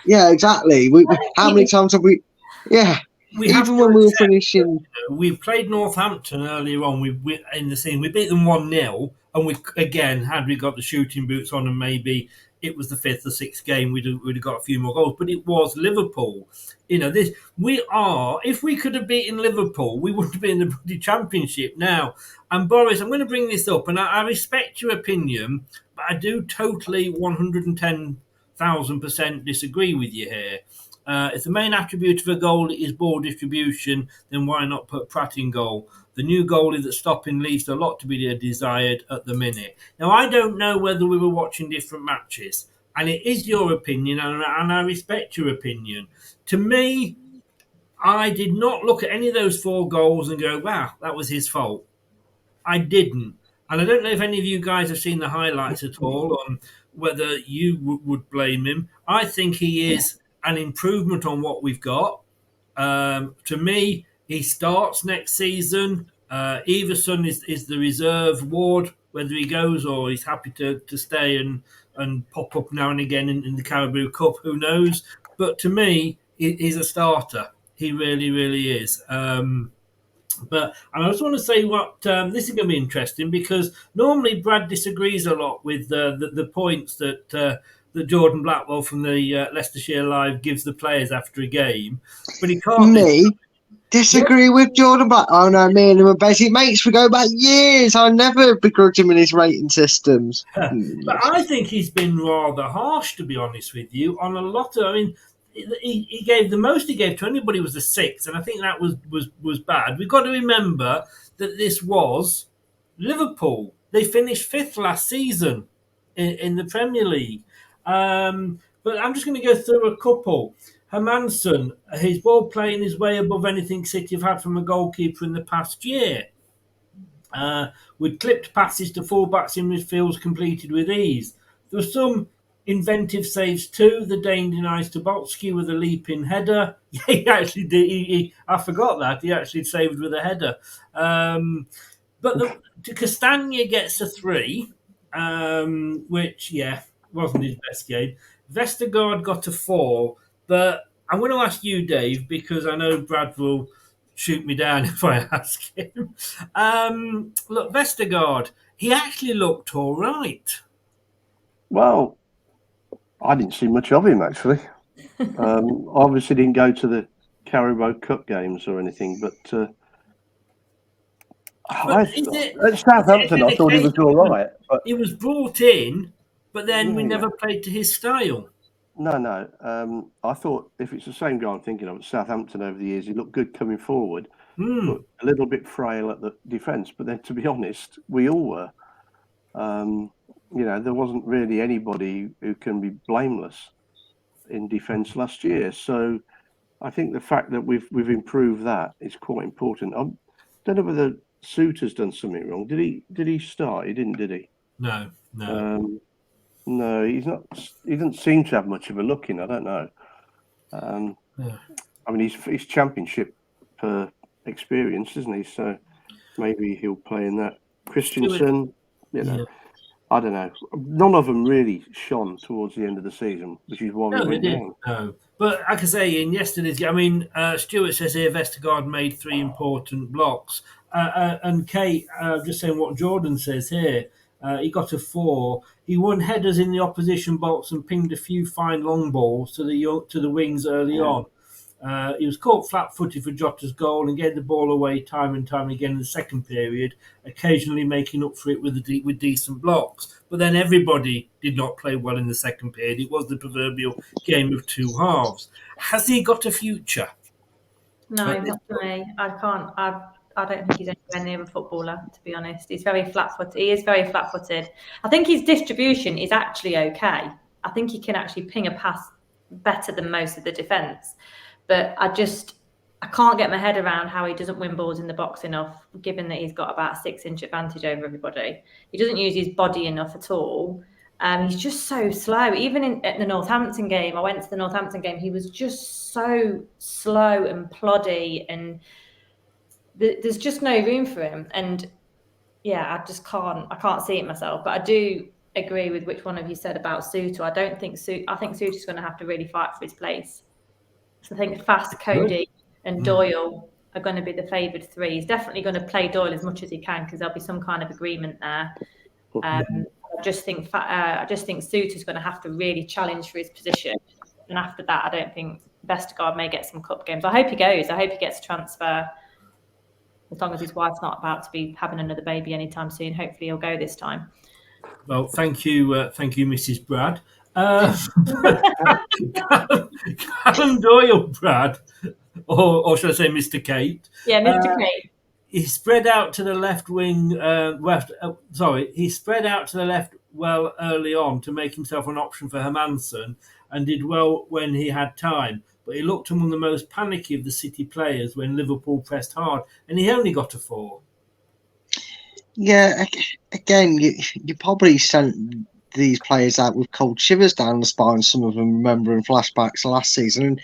Yeah, exactly. How many times have we? Yeah. Even when we were finishing, we've played Northampton earlier on. We in the season we beat them 1-0, and we again, had we got the shooting boots on, and maybe it was the 5th or 6th game, we'd have got a few more goals. But it was Liverpool. If we could have beaten Liverpool, we wouldn't be in the Championship now. And Boris, I'm going to bring this up, and I respect your opinion, but I do totally 110,000% disagree with you here. If the main attribute of a goal is ball distribution, then why not put Pratt in goal? The new goalie that's stopping leaves a lot to be desired at the minute. Now, I don't know whether we were watching different matches, and it is your opinion, and I respect your opinion. To me, I did not look at any of those 4 goals and go, wow, that was his fault. I didn't. And I don't know if any of you guys have seen the highlights at all on whether you would blame him. I think he is an improvement on what we've got. To me, he starts next season. Everson is the reserve. Ward, whether he goes or he's happy to stay and pop up now and again in the Carabao Cup, who knows? But to me, he's a starter. He really, really is. But I just want to say what this is going to be interesting, because normally Brad disagrees a lot with the points that Jordan Blackwell from the Leicestershire Live gives the players after a game. But he can't. Disagree with Jordan Black. Oh no, me and him are basic mates. We go back years. I never begrudge him in his rating systems. But I think he's been rather harsh, to be honest with you, on a lot of. I mean, he gave the most he gave to anybody was a 6, and I think that was bad. We've got to remember that this was Liverpool. They finished 5th last season in the Premier League. But I'm just going to go through a couple. Hermansen, his ball playing is way above anything City have had from a goalkeeper in the past year. With clipped passes to fullbacks in midfields completed with ease. There were some inventive saves too. The Dane denies to Botsky with a leaping header. Yeah, he actually did. I forgot that. He actually saved with a header. But Castagna gets a 3, which, wasn't his best game. Vestergaard got a 4. But I'm going to ask you, Dave, because I know Brad will shoot me down if I ask him. Look, Vestergaard, he actually looked all right. Well, I didn't see much of him, actually. Obviously didn't go to the Carabao Cup games or anything, but at Southampton, I thought he was all right. But he was brought in, but then we never played to his style. No. I thought if it's the same guy I'm thinking of at Southampton over the years, he looked good coming forward, but a little bit frail at the defence. But then, to be honest, we all were. There wasn't really anybody who can be blameless in defence last year. So I think the fact that we've improved that is quite important. I don't know whether Suter's done something wrong. Did he start? He didn't, did he? No. No, he's not. He doesn't seem to have much of a look in. I don't know. Yeah. I mean, he's championship experience, isn't he? So maybe he'll play in that. Christensen, Yeah. I don't know. None of them really shone towards the end of the season, which is why we No, they went did. down. No. But like I say, in yesterday's game, I mean, Stuart says here Vestergaard made 3 important blocks. And Kate, just saying what Jordan says here, he got a 4. He won headers in the opposition box and pinged a few fine long balls to the wings early on. He was caught flat-footed for Jota's goal and gave the ball away time and time again in the second period, occasionally making up for it with decent blocks. But then everybody did not play well in the second period. It was the proverbial game of 2 halves. Has he got a future? No, not for me. I can't. I don't think he's anywhere near a footballer, to be honest. He's very flat-footed. He is very flat-footed. I think his distribution is actually okay. I think he can actually ping a pass better than most of the defence. But I can't get my head around how he doesn't win balls in the box enough, given that he's got about a 6-inch advantage over everybody. He doesn't use his body enough at all. He's just so slow. Even at the Northampton game, I went to the Northampton game, he was just so slow and ploddy, and there's just no room for him. And yeah, I can't see it myself. But I do agree with which one of you said about Suter. I think Suter's going to have to really fight for his place. So I think Fast, Cody and Doyle are going to be the favoured 3. He's definitely going to play Doyle as much as he can because there'll be some kind of agreement there. I just think Suter's going to have to really challenge for his position. And after that, I don't think Vestergaard may get some cup games. I hope he goes. I hope he gets a transfer. As long as his wife's not about to be having another baby anytime soon, hopefully he'll go this time. Well, thank you, Mrs. Brad. Callum Doyle, Brad, or should I say Mr. Kate? Yeah, Mr. Kate. He spread out to the left wing. He spread out to the left well early on to make himself an option for Hermansen, and did well when he had time. But he looked among the most panicky of the City players when Liverpool pressed hard, and he only got a 4. Yeah, again, you probably sent these players out with cold shivers down the spine, some of them remembering flashbacks last season.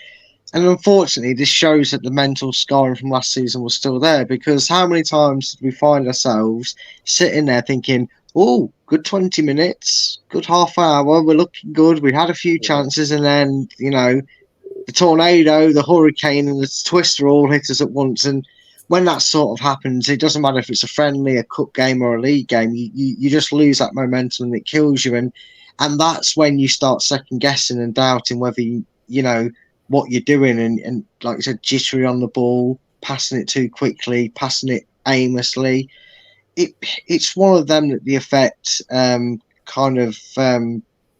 And unfortunately, this shows that the mental scarring from last season was still there, because how many times did we find ourselves sitting there thinking, oh, good 20 minutes, good half hour, we're looking good, we had a few chances, and then, the tornado, the hurricane, and the twister all hit us at once. And when that sort of happens, it doesn't matter if it's a friendly, a cup game, or a league game. You just lose that momentum, and it kills you. And that's when you start second guessing and doubting whether what you're doing. And like I said, jittery on the ball, passing it too quickly, passing it aimlessly. It's one of them that the effect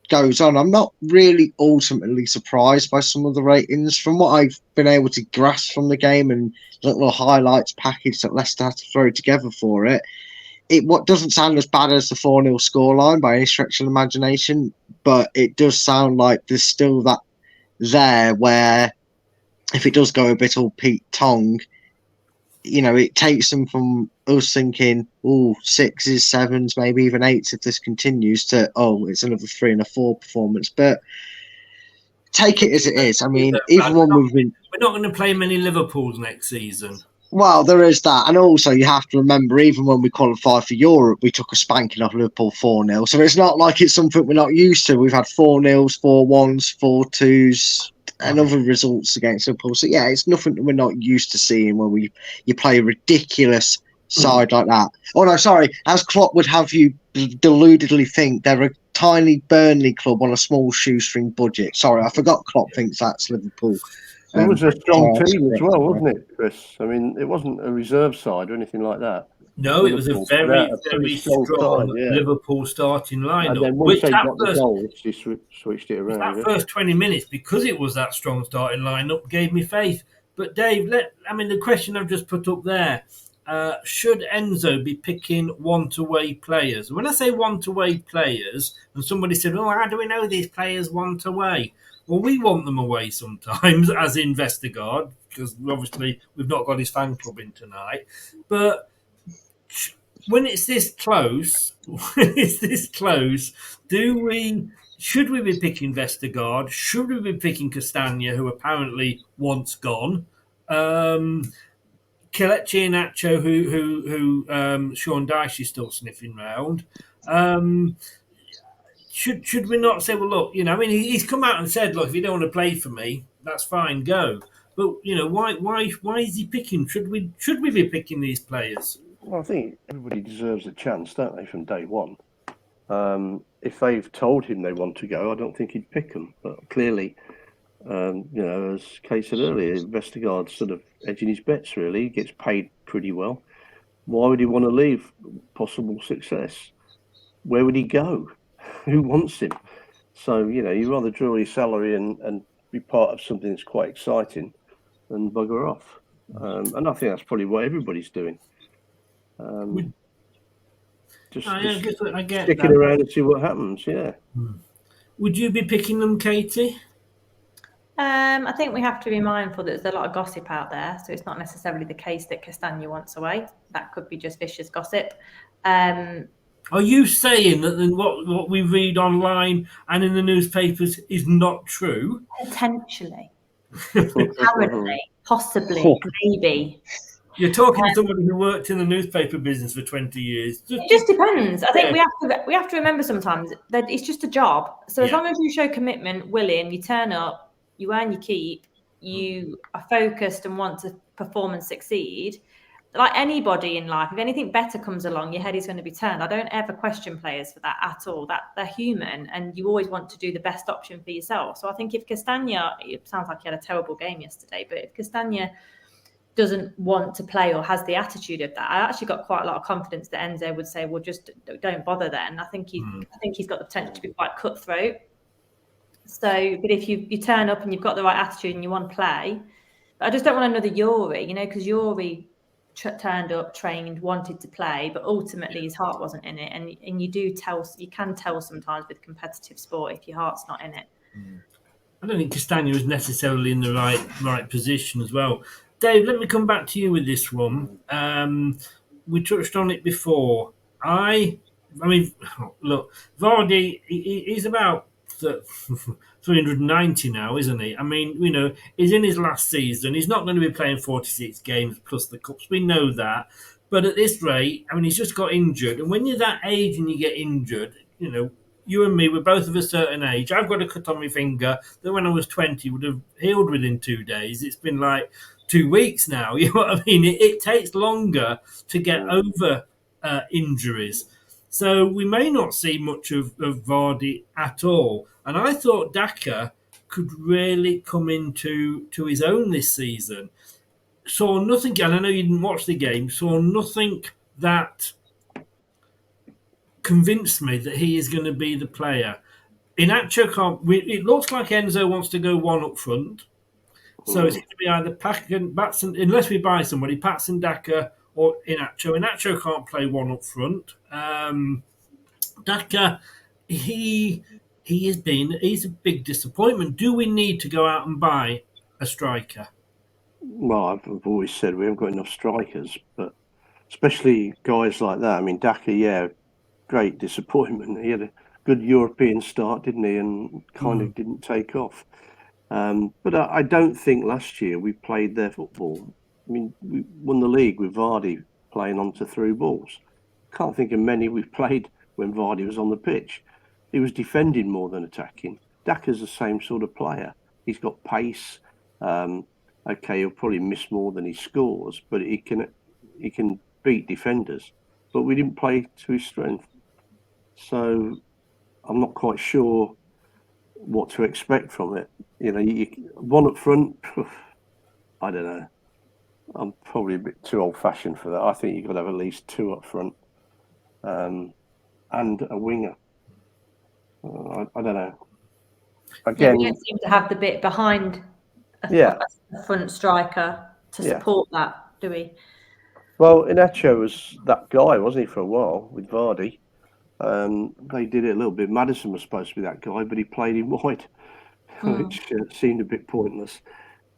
goes on. I'm not really ultimately surprised by some of the ratings from what I've been able to grasp from the game and the little highlights package that Leicester had to throw together for it. What doesn't sound as bad as the 4-0 scoreline by any stretch of the imagination, but it does sound like there's still that there where if it does go a bit all Pete Tong, it takes them from us thinking, 6s, 7s, maybe even 8s if this continues, to, it's another 3 and a 4 performance. But take it as it is. I mean, even when we're not going to play many Liverpools next season. Well, there is that. And also, you have to remember, even when we qualified for Europe, we took a spanking off Liverpool 4-0. So it's not like it's something we're not used to. We've had 4-0s, 4-1s, 4-2s, and other results against Liverpool. So, yeah, it's nothing that we're not used to seeing when you play a ridiculous side like that. Oh, no, sorry. As Klopp would have you deludedly think, they're a tiny Burnley club on a small shoestring budget. Sorry, I forgot Klopp thinks that's Liverpool. It was a strong team as well, wasn't it, Chris? I mean, it wasn't a reserve side or anything like that. No, it was a very, very strong side, Liverpool starting lineup. And then once they got the goals, they switched it around. That first 20 minutes, because it was that strong starting lineup, gave me faith. But Dave, the question I've just put up there, should Enzo be picking want-away players? When I say want-away players, and somebody said, how do we know these players want away? Well, we want them away sometimes, as in Vestergaard, because obviously we've not got his fan club in tonight. But when it's this close, do we should we be picking Vestergaard? Should we be picking Castagna, who apparently once gone? Kelechi and Nacho, who Sean Dyche is still sniffing round. Should we not say, well, look, I mean, he's come out and said, look, if you don't want to play for me, that's fine, go. But why is he picking? Should we be picking these players? Well, I think everybody deserves a chance, don't they, from day one? If they've told him they want to go, I don't think he'd pick them. But clearly, as Kate said earlier, Vestergaard's sort of edging his bets, really. He gets paid pretty well. Why would he want to leave possible success? Where would he go? Who wants him? So, you'd rather draw your salary and be part of something that's quite exciting than bugger off. And I think that's probably what everybody's doing. I get sticking around and see what happens, yeah. Would you be picking them, Katey? I think we have to be mindful that there's a lot of gossip out there, so it's not necessarily the case that Castagna wants away. That could be just vicious gossip. Are you saying that what we read online and in the newspapers is not true? Potentially. Apparently. Possibly. Maybe. You're talking to somebody who worked in the newspaper business for 20 years. It just depends. I think we have to remember sometimes that it's just a job. So as long as you show commitment, willing, you turn up, you earn your keep, you are focused and want to perform and succeed, like anybody in life, if anything better comes along, your head is going to be turned. I don't ever question players for that at all. That they're human, and you always want to do the best option for yourself. So I think if Castagna, it sounds like he had a terrible game yesterday, but if Castagna doesn't want to play or has the attitude of that, I actually got quite a lot of confidence that Enzo would say, well, just don't bother then. I think he's got the potential to be quite cutthroat. So, but if you turn up and you've got the right attitude and you want to play, I just don't want another Yuri, because Yuri turned up, trained, wanted to play, but ultimately his heart wasn't in it. And you can tell sometimes with competitive sport if your heart's not in it. I don't think Castagna is necessarily in the right position as well. Dave, let me come back to you with this one. We touched on it before. I mean, look, Vardy, he's about 390 now, isn't he? I mean, he's in his last season. He's not going to be playing 46 games plus the cups. We know that. But at this rate, I mean, he's just got injured. And when you're that age and you get injured, you and me, we're both of a certain age. I've got a cut on my finger that when I was 20 would have healed within 2 days. It's been like 2 weeks now. You know what I mean? It takes longer to get over injuries. So we may not see much of Vardy at all. And I thought Daka could really come into his own this season. Saw nothing, and I know you didn't watch the game, saw nothing that convinced me that he is going to be the player. Inacho it looks like Enzo wants to go one up front. So it's going to be either Patson, unless we buy somebody, Patson, Daka, or Inacho. Inacho can't play one up front. Daka, he's a big disappointment. Do we need to go out and buy a striker? Well, I've always said we haven't got enough strikers, but especially guys like that. I mean, Daka, great disappointment. He had a good European start, didn't he? And kind of didn't take off. But I don't think last year we played their football. I mean, we won the league with Vardy playing onto through balls. Can't think of many we've played when Vardy was on the pitch. He was defending more than attacking. Daka's the same sort of player. He's got pace. Okay, he'll probably miss more than he scores, but he can beat defenders. But we didn't play to his strength. So I'm not quite sure what to expect from it. One up front, I don't know. I'm probably a bit too old-fashioned for that. I think you've got to have at least 2 up front and a winger. I don't know. Again, we don't seem to have the bit behind a front striker to support that, do we? Well, Inacho was that guy, wasn't he, for a while with Vardy? They did it a little bit. Maddison was supposed to be that guy, but he played him wide, which seemed a bit pointless.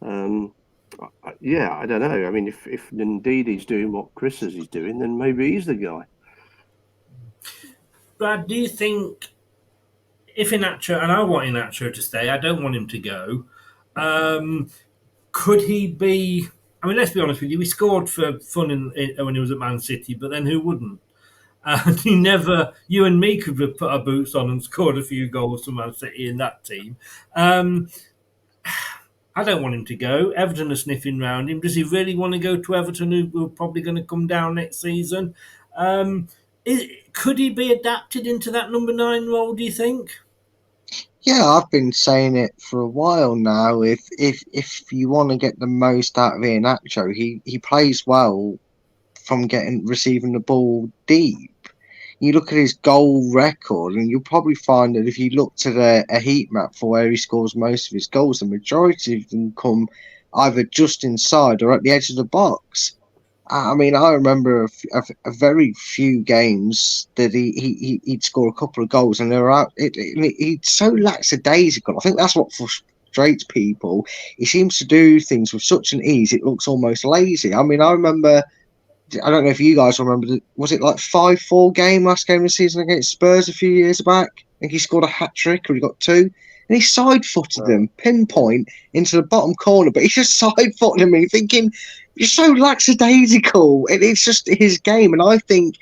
I don't know. I mean, if Ndidi's doing what Chris says he's doing, then maybe he's the guy. Brad, do you think if Iheanacho, and I want Iheanacho to stay, I don't want him to go. Could he be? I mean, let's be honest with you. He scored for fun when he was at Man City, but then who wouldn't? And he never. You and me could have put our boots on and scored a few goals for Man City in that team. I don't want him to go. Everton are sniffing round him. Does he really want to go to Everton, who are probably going to come down next season? Could he be adapted into that number 9 role, do you think? Yeah, I've been saying it for a while now. If you want to get the most out of Iheanacho, he plays well from receiving the ball deep. You look at his goal record, and you'll probably find that if you looked at a heat map for where he scores most of his goals, the majority of them come either just inside or at the edge of the box. I mean, I remember a very few games that he'd score a couple of goals, and they were out. He's so lackadaisical. I think that's what frustrates people. He seems to do things with such an ease; it looks almost lazy. I mean, I remember. I don't know if you guys remember. Was it like 5-4 game last game of the season against Spurs a few years back? I think he scored a hat trick, or he got 2, and he side-footed them, pinpoint into the bottom corner. But he just side-footed them, and you're thinking, you're so lackadaisical. It's just his game, and I think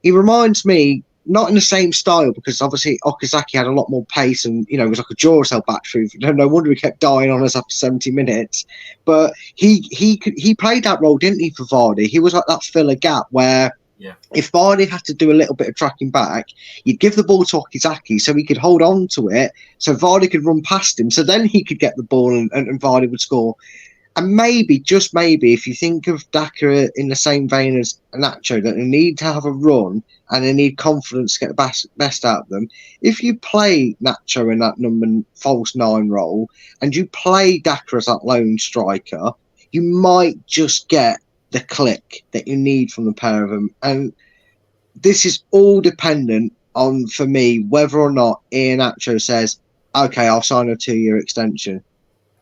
he reminds me. Not in the same style, because obviously Okazaki had a lot more pace, and it was like a Duracell battery. No wonder he kept dying on us after 70 minutes. But he played that role, didn't he, for Vardy? He was like that filler gap where if Vardy had to do a little bit of tracking back, you'd give the ball to Okazaki so he could hold on to it, so Vardy could run past him, so then he could get the ball and Vardy would score. And maybe, just maybe, if you think of Daka in the same vein as Nacho, that they need to have a run and they need confidence to get the best out of them. If you play Nacho in that number false 9 role and you play Daka as that lone striker, you might just get the click that you need from the pair of them. And this is all dependent on, for me, whether or not Iheanacho says, okay, I'll sign a 2-year extension.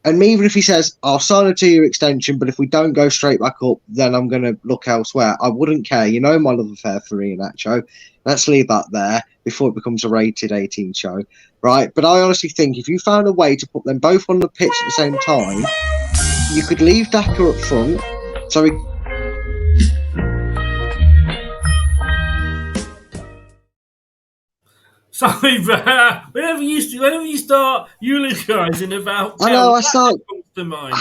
And even if he says, I'll sign a 2-year extension, but if we don't go straight back up, then I'm going to look elsewhere, I wouldn't care. You know my love affair for Iheanacho. Let's leave that there before it becomes a rated 18 show, right? But I honestly think if you found a way to put them both on the pitch at the same time, you could leave Daka up front. So he... Sorry, bro. Whenever you start eulogising about, I know, I start. comes to mind.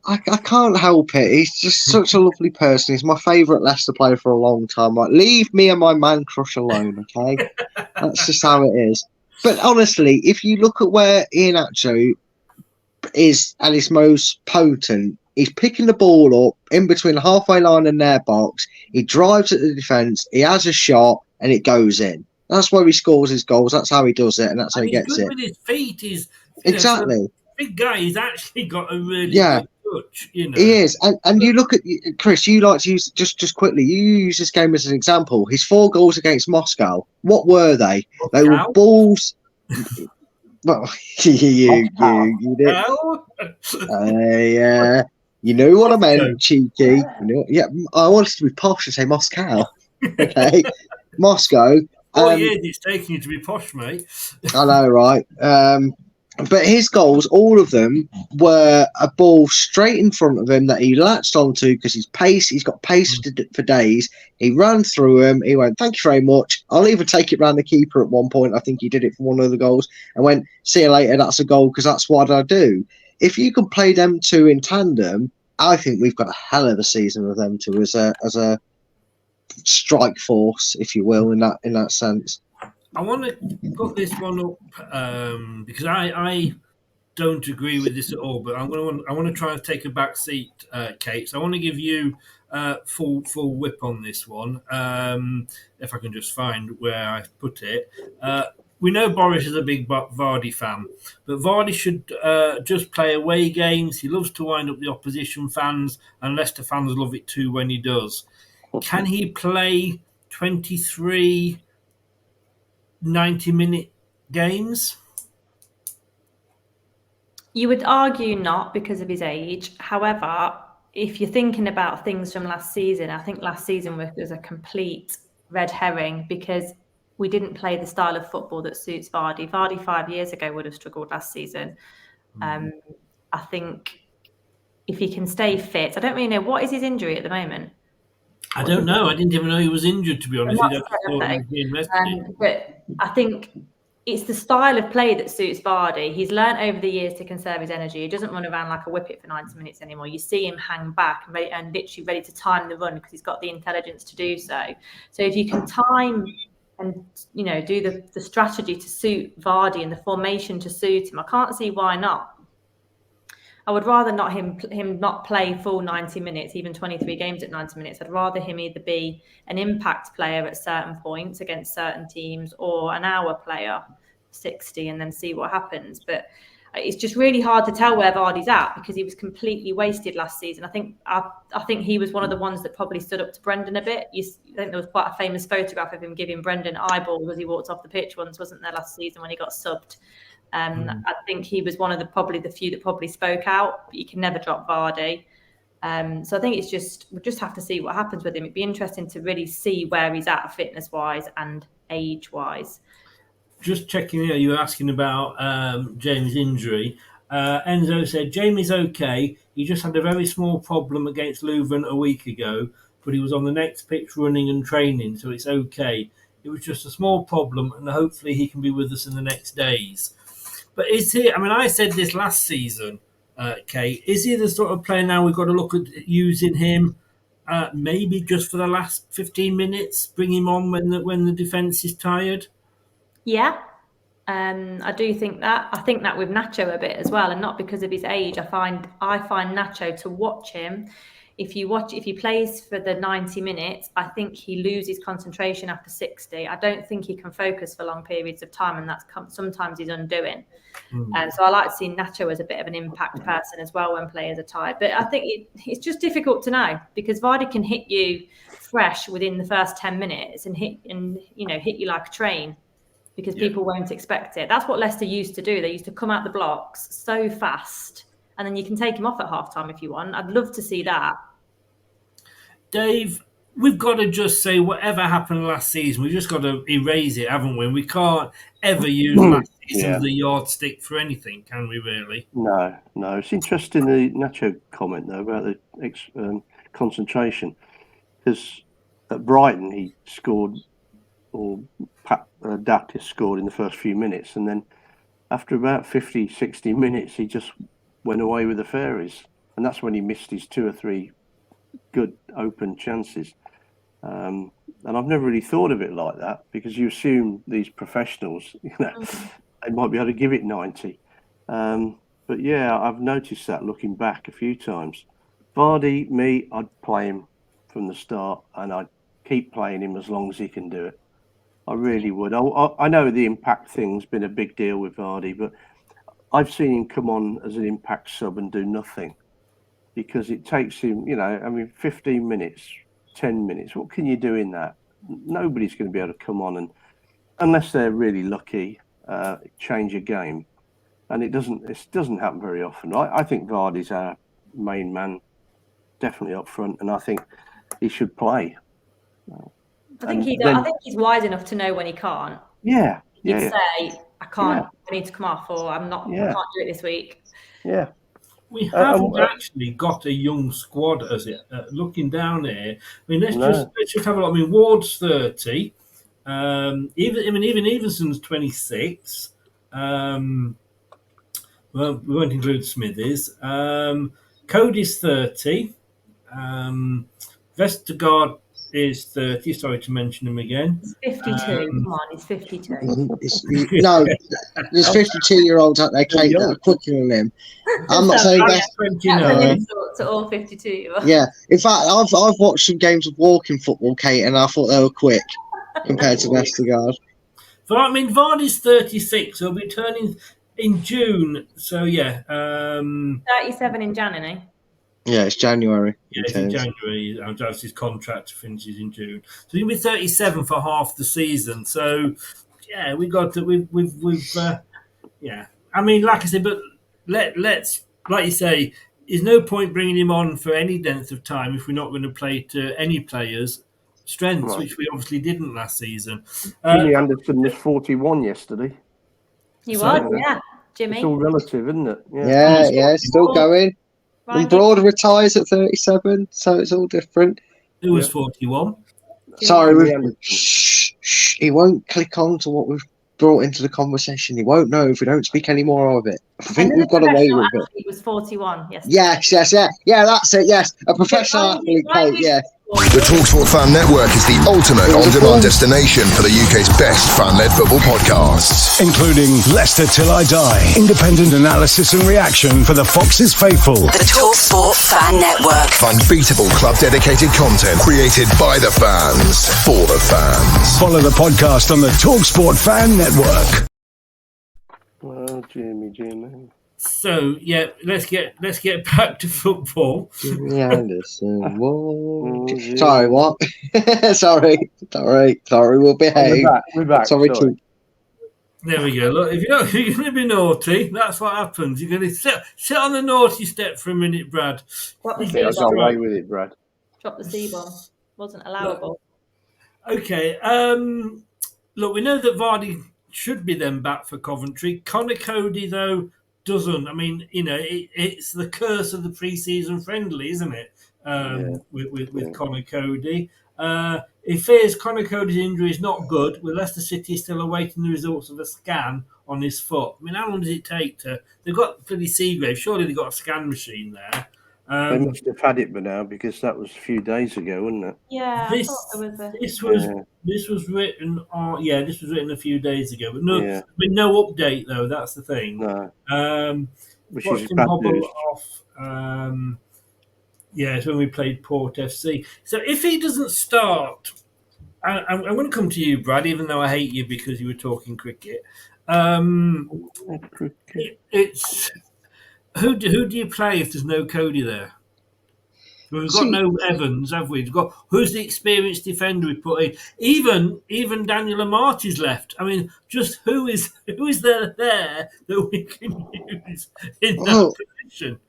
I can't help it. He's just such a lovely person. He's my favourite Leicester player for a long time. Like, leave me and my man crush alone, okay? That's just how it is. But honestly, if you look at where Iheanacho is at his most potent, he's picking the ball up in between the halfway line and their box. He drives at the defence. He has a shot, and it goes in. That's where he scores his goals. That's how he does it, and that's how he gets it. With his feet, exactly. Big guy. He's actually got a really good touch. He is, and you look at Chris. You like to use just quickly. You use this game as an example. His 4 goals against Moscow. What were they? Moscow? They were balls. Well, you did. You know what I meant, cheeky. I wanted to be posh and say Moscow. Okay, Moscow. It's taking you to be posh, mate. I know, right? But his goals, all of them, were a ball straight in front of him that he latched onto because he's got pace for days. He ran through him. He went, thank you very much. I'll even take it round the keeper at one point. I think he did it for one of the goals and went, see you later, that's a goal because that's what I do. If you can play them 2 in tandem, I think we've got a hell of a season with them 2 as a strike force, if you will, in that sense. I want to put this one up because I don't agree with this at all. But I want to try and take a back seat, Kate. So I want to give you full whip on this one. If I can just find where I put it. We know Boris is a big Vardy fan, but Vardy should just play away games. He loves to wind up the opposition fans, and Leicester fans love it too when he does. Can he play 23 90-minute games? You would argue not because of his age. However, if you're thinking about things from last season, I think last season was a complete red herring because we didn't play the style of football that suits Vardy. Vardy 5 years ago would have struggled last season. I think if he can stay fit, I don't really know, what is his injury at the moment? I don't know. I didn't even know he was injured, to be honest. I just thought he was being rested. But I think it's the style of play that suits Vardy. He's learnt over the years to conserve his energy. He doesn't run around like a whippet for 90 minutes anymore. You see him hang back and literally ready to time the run because he's got the intelligence to do so. So if you can time and, you know, do the strategy to suit Vardy and the formation to suit him, I can't see why not. I would rather not him not play full 90 minutes, even 23 games at 90 minutes. I'd rather him either be an impact player at certain points against certain teams or an hour player, 60, and then see what happens. But it's just really hard to tell where Vardy's at because he was completely wasted last season. I think he was one of the ones that probably stood up to Brendan a bit. I think there was quite a famous photograph of him giving Brendan eyeballs as he walked off the pitch once, wasn't there, last season when he got subbed? I think he was one of the few that probably spoke out, but you can never drop Vardy. So I think we'll just have to see what happens with him. It'd be interesting to really see where he's at fitness-wise and age-wise. Just checking out, you were asking about James' injury. Enzo said, Jamie's okay. He just had a very small problem against Luton a week ago, but he was on the next pitch running and training, so it's okay. It was just a small problem, and hopefully he can be with us in the next days. But is he, I mean, I said this last season, Kate, is he the sort of player now we've got to look at using him maybe just for the last 15 minutes, bring him on when the defence is tired? Yeah. I do think that. I think that with Nacho a bit as well, and not because of his age. I find Nacho, to watch him, if he plays for the 90 minutes, I think he loses concentration after 60. I don't think he can focus for long periods of time, and that's sometimes his undoing. So I like seeing Nacho as a bit of an impact person as well when players are tired. But I think it's just difficult to know because Vardy can hit you fresh within the first 10 minutes and hit you like a train because people won't expect it. That's what Leicester used to do. They used to come out the blocks so fast, and then you can take him off at halftime if you want. I'd love to see that. Dave, we've got to just say whatever happened last season, we've just got to erase it, haven't we? We can't ever use last season as the yardstick for anything, can we, really? No. It's interesting, the Nacho comment, though, about the concentration. Because at Brighton, he scored, or Daptis scored in the first few minutes. And then after about 50, 60 minutes, he just went away with the fairies. And that's when he missed his 2 or 3 good open chances. And I've never really thought of it like that because you assume these professionals, they might be able to give it 90. But yeah, I've noticed that looking back a few times. Vardy, I'd play him from the start and I'd keep playing him as long as he can do it. I really would. I know the impact thing's been a big deal with Vardy, but I've seen him come on as an impact sub and do nothing. Because it takes him, 15 minutes, 10 minutes. What can you do in that? Nobody's going to be able to come on and, unless they're really lucky, change a game. And it doesn't happen very often. I think Vardy's our main man, definitely up front, and I think he should play. I think he's wise enough to know when he can't. Yeah. He'd say, I can't, I need to come off, or I can't do it this week. Yeah. We haven't actually got a young squad, as it. Looking down here, let's just have a look. Ward's 30. Even Evenson's 26. Well, we won't include Smithies. Cody's 30. Vestergaard is 30. Sorry to mention him again. He's 52. Come on, he's 52. No, there's 52-year-olds out there, Kate, that are quicker than him. I'm not saying that's 29. To all 52. Yeah, in fact, I've watched some games of walking football, Kate, and I thought they were quick compared to Vestergaard. So Vardy's 36. He'll be turning in June. So 37 in January. Yeah, it's January. Yeah, it's in January. That's his contract finishes in June. So he'll be 37 for half the season. So yeah, we got to. We've I mean, like I said, but let's like you say, there's no point bringing him on for any length of time if we're not going to play to any players. strengths, Right. which we obviously didn't last season. Jimmy Anderson was 41 yesterday. He So- was, yeah. Jimmy. It's all relative, isn't it? Yeah, still going. Ryan And Broad retires at 37, so it's all different. Who was Yeah. 41? Sorry, Jimmy Anderson. shh. He won't click on to what we've brought into the conversation. He won't know if we don't speak any more of it. I think we've got away with it. He was 41 yesterday. Yes. Yeah, that's it. Yes, a professional athlete, Kate. Yeah. The TalkSport Fan Network is the ultimate on-demand destination for the UK's best fan-led football podcasts. Including Leicester Till I Die, independent analysis and reaction for the Foxes faithful. The TalkSport Fan Network. Unbeatable club-dedicated content created by the fans, for the fans. Follow the podcast on the TalkSport Fan Network. Oh, Jimmy. So yeah, let's get back to football. Jimmy Anderson. Whoa. Sorry, what? Sorry. We'll behave. We're back. Sorry. There we go. Look, if you're going to be naughty, that's what happens. You're going to sit on the naughty step for a minute, Brad. Drop the I got C-bomb. away with it, Brad. Drop the C-bomb. Wasn't allowable. Okay. Look, we know that Vardy should be then back for Coventry. Connor Cody, though, doesn't. I mean, it's the curse of the pre-season friendly, isn't it? With Connor Cody. It fears Connor Cody's injury is not good, with Leicester City still awaiting the results of a scan on his foot. I mean, how long does it take to... They've got bloody Seagrave. Surely they've got a scan machine there. They must have had it by now because that was a few days ago, wasn't it? Yeah, This, I thought there was a... this was written a few days ago, but no update though. That's the thing. No. Which watched is him bad hobble news. off. It's when we played Port FC. So if he doesn't start, I'm going to come to you, Brad, even though I hate you because you were talking cricket. It's who do you play if there's no Cody there? We've got no Evans, have we? We've got who's the experienced defender we put in? Even Daniel Amarty's left. I mean, just who is there that we can use in that position?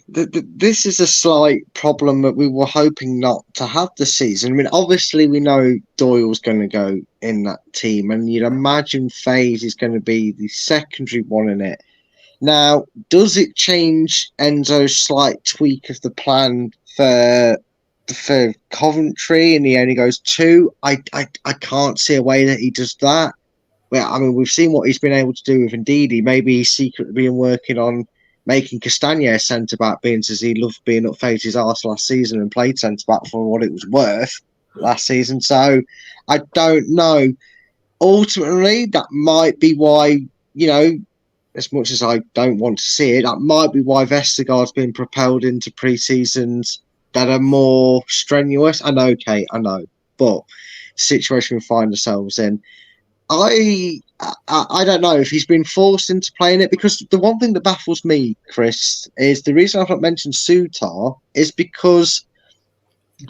This is a slight problem that we were hoping not to have this season. I mean, obviously we know Doyle's going to go in that team, and you'd imagine FaZe is going to be the secondary one in it. Now, does it change Enzo's slight tweak of the plan for Coventry, and he only goes 2? I can't see a way that he does that. Well, I mean, we've seen what he's been able to do with Ndidi. Maybe he's secretly been working on making Castagne centre-back, being as he loved being up FaZe's arse last season and played centre-back for what it was worth last season. So, I don't know. Ultimately, that might be why, as much as I don't want to see it, that might be why Vestergaard's been propelled into pre-seasons that are more strenuous. I know, Kate, I know. But the situation we find ourselves in, I don't know if he's been forced into playing it, because the one thing that baffles me, Chris, is the reason I've not mentioned Sutar is because,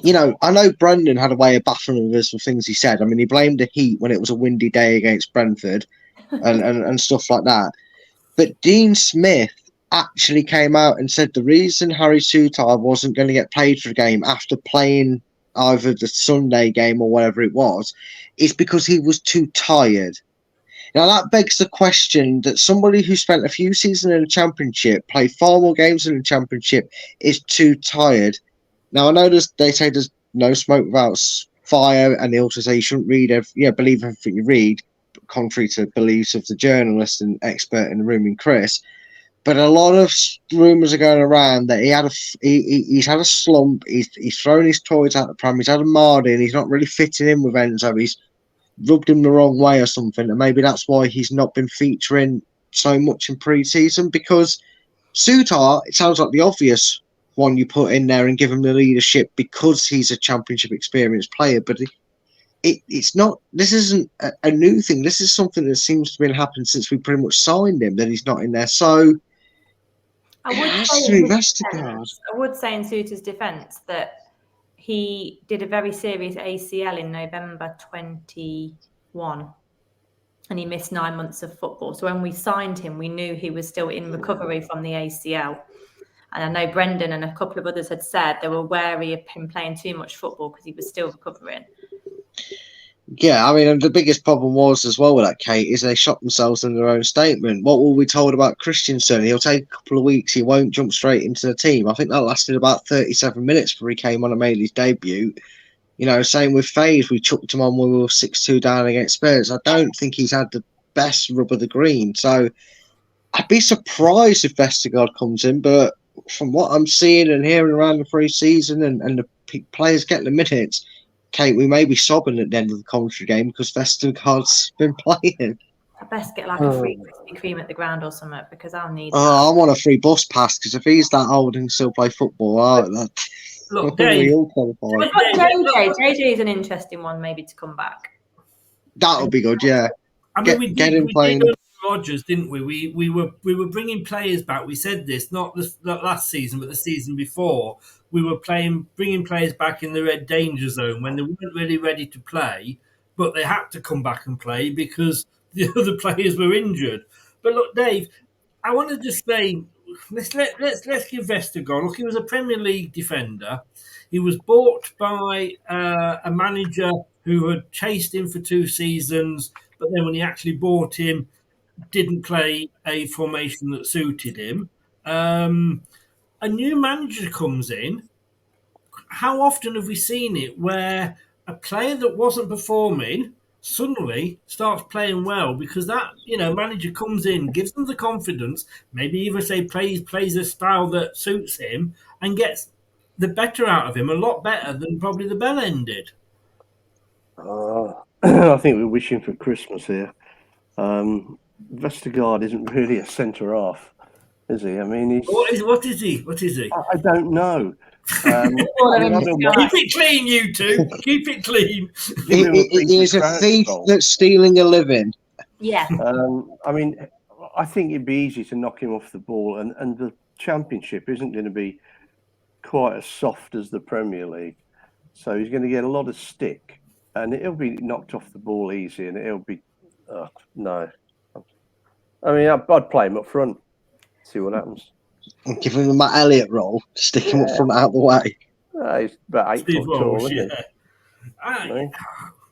I know Brendan had a way of baffling us for things he said. I mean, he blamed the heat when it was a windy day against Brentford and stuff like that. But Dean Smith actually came out and said the reason Harry Sutar wasn't going to get played for a game after playing either the Sunday game or whatever it was is because he was too tired. Now, that begs the question that somebody who spent a few seasons in the Championship, played far more games in the Championship, is too tired. Now, I know they say there's no smoke without fire, and they also say you shouldn't believe everything you read, contrary to beliefs of the journalist and expert in the room in Chris. But a lot of rumours are going around that he's had a slump, he's thrown his toys out the pram, he's had a Mardy, and he's not really fitting in with Enzo. He's rubbed him the wrong way or something, and maybe that's why he's not been featuring so much in pre-season, because Sutar, it sounds like the obvious one you put in there and give him the leadership because he's a Championship experienced player, but it's not. This isn't a new thing. This is something that seems to have been happening since we pretty much signed him, that he's not in there. So I would say in Suter's defence that he did a very serious ACL in November 21 and he missed 9 months of football. So when we signed him, we knew he was still in recovery from the ACL. And I know Brendan and a couple of others had said they were wary of him playing too much football because he was still recovering. Yeah, I mean, the biggest problem was as well with that, Kate, is they shot themselves in their own statement. What were we told about Christensen? He'll take a couple of weeks. He won't jump straight into the team. I think that lasted about 37 minutes before he came on and made his debut. You know, same with Faye. We chucked him on when we were 6-2 down against Spurs. I don't think he's had the best rub of the green. So I'd be surprised if Vestergaard comes in. But from what I'm seeing and hearing around the pre-season and the players getting the minutes, Kate, we may be sobbing at the end of the commentary game because Vestergaard's been playing. I best get like a free Krispy Kreme at the ground or something because I'll need that. I want a free bus pass because if he's that old and still play football, Look, Dave, JJ is an interesting one maybe to come back. That would be good, yeah. I mean, we did Rodgers, didn't we? We were bringing players back. We said this not last season, but the season before. We were bringing players back in the red danger zone when they weren't really ready to play, but they had to come back and play because the other players were injured. But look, Dave, I want to just say, let's give Vestergaard. Look, he was a Premier League defender. He was bought by a manager who had chased him for 2 seasons, but then when he actually bought him, didn't play a formation that suited him. A new manager comes in. How often have we seen it where a player that wasn't performing suddenly starts playing well because that manager comes in, gives them the confidence, maybe even say plays a style that suits him and gets the better out of him, a lot better than probably the bell ended. I think we're wishing for Christmas here. Vestergaard isn't really a centre half. Is he? I mean, what is he? I don't know. Keep it clean, you two. Keep it clean. He is a thief that's stealing a living. Yeah. I mean, I think it'd be easy to knock him off the ball, and the Championship isn't going to be quite as soft as the Premier League, so he's going to get a lot of stick, and he'll be knocked off the ball easy, and it'll be no. I mean, I'd play him up front. See what happens. And give him the Matt Elliott role, stick him up front out the way. He's about 8 foot tall, isn't he?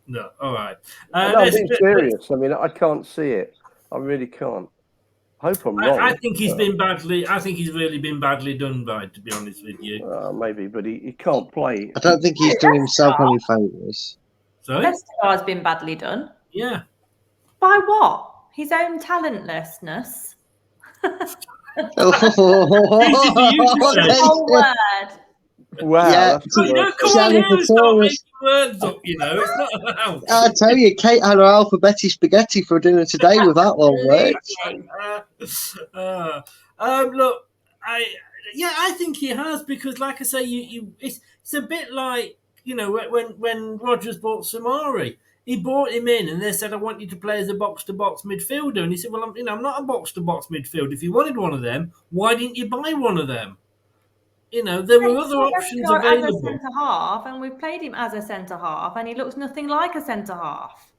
No, all right. I'm being serious. I mean, I can't see it. I really can't. I hope I'm wrong. I think he's been badly. I think he's really been badly done by, to be honest with you. Maybe, but he can't play. I don't think he's doing himself any favours. Sorry? Vestergaard's been badly done. Yeah. By what? His own talentlessness. Whole word. Wow. Yeah. Come on, stop making words up, it's not allowed. I tell you, Kate had her alphabetti spaghetti for dinner today with that one word. Look, I think he has because, like I say, it's a bit like when Rodgers bought Samari. He brought him in and they said, I want you to play as a box-to-box midfielder. And he said, well, I'm not a box-to-box midfielder. If you wanted one of them, why didn't you buy one of them? There were other options available. As a centre-half, and we've played him as a centre-half, and he looks nothing like a centre-half.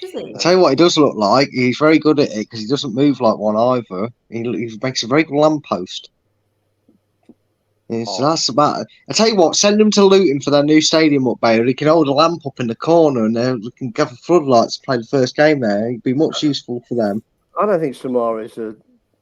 Does he? I'll tell you what he does look like. He's very good at it because he doesn't move like one either. He makes a very good lamppost. So that's about it. I tell you what, send them to Luton for their new stadium up there. He can hold a lamp up in the corner and they can go for floodlights to play the first game there. It'd be much useful for them. I don't think Samara is a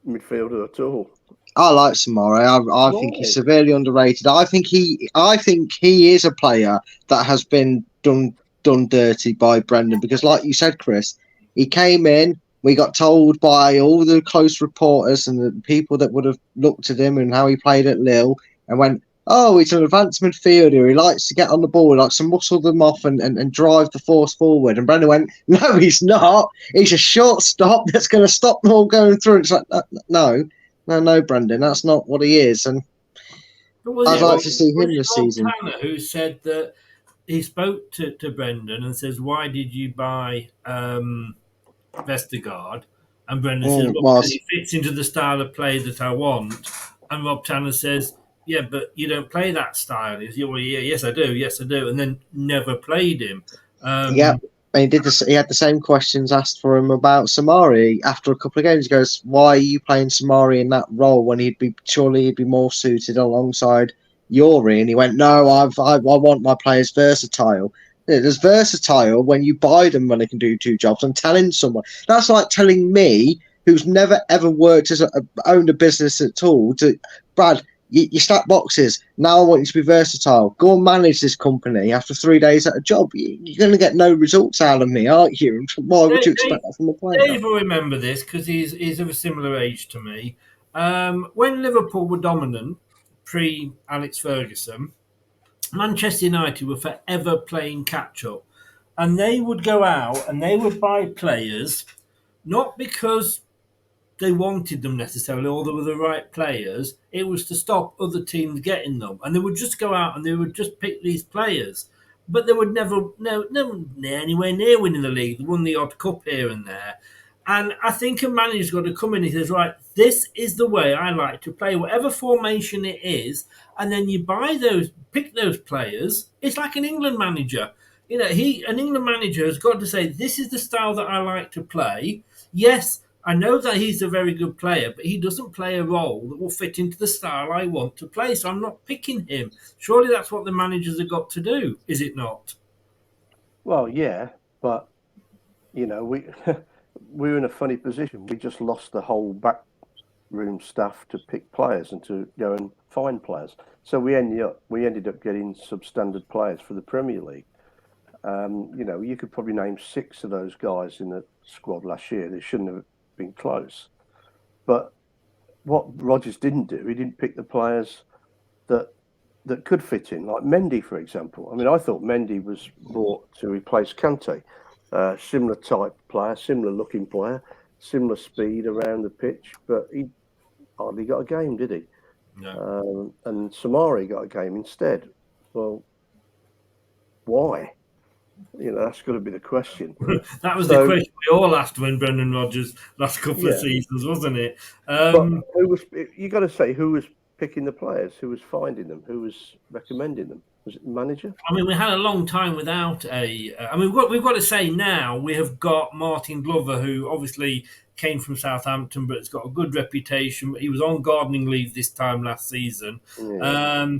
midfielder at all. I like Samara. I think he's severely underrated. I think he is a player that has been done dirty by Brendan because, like you said, Chris, he came in. We got told by all the close reporters and the people that would have looked at him and how he played at Lille and went, oh, he's an advanced midfielder. He likes to get on the ball, likes to muscle them off and drive the force forward. And Brendan went, no, he's not. He's a shortstop that's going to stop them all going through. It's like, no, Brendan, that's not what he is. And I'd like to see him this season. Tanner, who said that he spoke to Brendan and says, why did you buy Vestergaard? And Brendan says, well, he fits into the style of play that I want. And Rob Tanner says, yeah, but you don't play that style. He says, well, yeah, yes, I do. And then never played him. And he did this. He had the same questions asked for him about Samari after a couple of games. He goes, "Why are you playing Samari in that role when he'd be more suited alongside Yuri?" And he went, "No, I want my players versatile. There's versatile when you buy them when they can do two jobs." I'm telling someone that's like telling me, who's never ever worked owned a business at all, to Brad. You stack boxes. Now I want you to be versatile. Go and manage this company after 3 days at a job. You're going to get no results out of me, aren't you? Why would you expect that from a player? Dave will remember this because he's of a similar age to me. When Liverpool were dominant, pre-Alex Ferguson, Manchester United were forever playing catch-up. And they would go out and they would buy players, not because they wanted them necessarily or they were the right players. It was to stop other teams getting them. And they would just go out and they would just pick these players. But they would never anywhere near winning the league. They won the odd cup here and there. And I think a manager's got to come in and says, right, this is the way I like to play, whatever formation it is. And then you pick those players. It's like an England manager. An England manager has got to say, this is the style that I like to play. Yes, I know that he's a very good player, but he doesn't play a role that will fit into the style I want to play, so I'm not picking him. Surely that's what the managers have got to do, is it not? Well, yeah, but, we're in a funny position. We just lost the whole backroom staff to pick players and to go and find players. So we ended up getting substandard players for the Premier League. You could probably name 6 of those guys in the squad last year that shouldn't have been close. But what Rodgers didn't do, he didn't pick the players that could fit in, like Mendy, for example. I mean, I thought Mendy was brought to replace Katey. Similar type player, similar looking player, similar speed around the pitch, but he hardly got a game, did he? No. And Samari got a game instead. Well, why? That's got to be the question. That was the question we all asked when Brendan Rodgers last couple of seasons, wasn't it? But you got to say who was picking the players, who was finding them, who was recommending them? Was it the manager? I mean, we had a long time without we've got to say now we have got Martin Glover, who obviously came from Southampton, but has got a good reputation. He was on gardening leave this time last season. Yeah.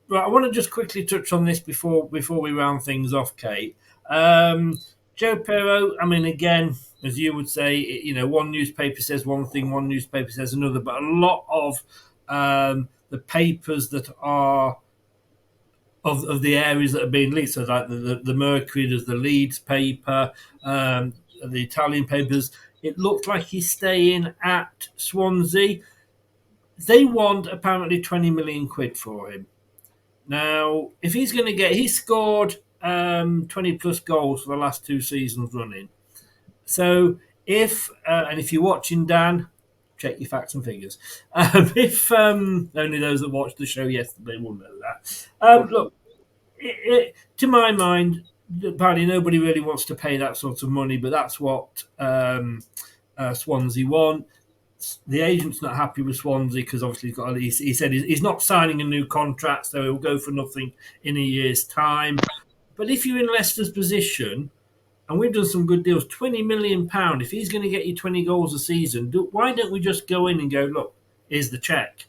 But I want to just quickly touch on this before we round things off, Kate. Joe Perro, I mean, again, as you would say, one newspaper says one thing, one newspaper says another, but a lot of the papers that are of the areas that are being leaked, so like the Mercury, there's the Leeds paper, the Italian papers, it looked like he's staying at Swansea. They want apparently 20 million quid for him. Now, if he's going to he scored 20 plus goals for the last 2 seasons running. So if you're watching, Dan, check your facts and figures. If only those that watched the show yesterday will know that. Look, to my mind, apparently nobody really wants to pay that sort of money, but that's what Swansea want. The agent's not happy with Swansea because obviously he said he's not signing a new contract, so he'll go for nothing in a year's time. But if you're in Leicester's position, and we've done some good deals, £20 million, if he's going to get you 20 goals a season, why don't we just go in and go, look, here's the cheque?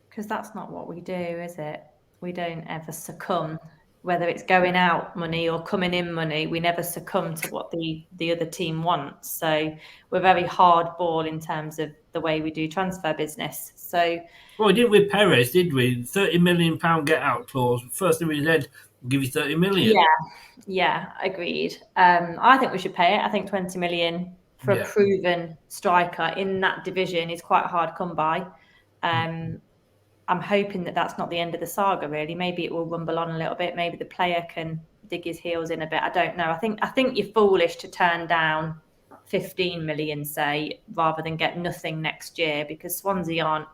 Because that's not what we do, is it? We don't ever succumb. Whether it's going out money or coming in money, we never succumb to what the other team wants. So we're very hardball in terms of the way we do transfer business. So, well, we didn't with Perez, did we? £30 million get out clause. First thing we said, we'll give you 30 million. Yeah, agreed. I think we should pay it. I think 20 million for a proven striker in that division is quite hard come by. I'm hoping that that's not the end of the saga, really. Maybe it will rumble on a little bit. Maybe the player can dig his heels in a bit. I don't know. I think you're foolish to turn down 15 million, say, rather than get nothing next year, because Swansea aren't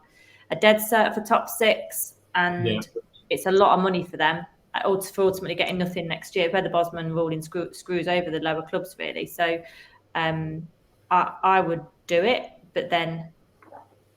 a dead cert for top 6, and it's a lot of money for them for ultimately getting nothing next year, where the Bosman ruling screws over the lower clubs, really. So I would do it, but then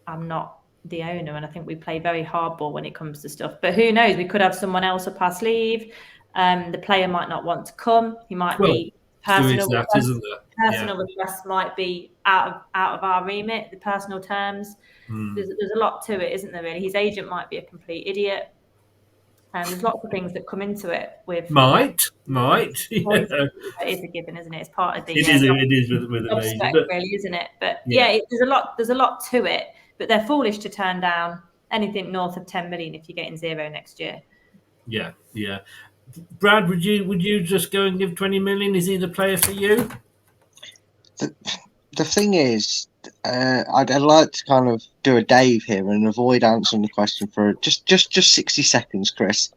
I'm not the owner, and I think we play very hardball when it comes to stuff. But who knows? We could have someone else up our sleeve. The player might not want to come. He might be there is personal. that, isn't there? Personal requests might be out of our remit. The personal terms. There's a lot to it, isn't there? Really, his agent might be a complete idiot. And there's lots of things that come into it. With might. It is a given, isn't it? It's part of the. It is with an agent, really, isn't it? But there's a lot to it. But they're foolish to turn down anything north of 10 million if you're getting 0 next year. Yeah. Brad, would you just go and give 20 million? Is he the player for you? The thing is, I'd like to kind of do a Dave here and avoid answering the question for just 60 seconds, Chris.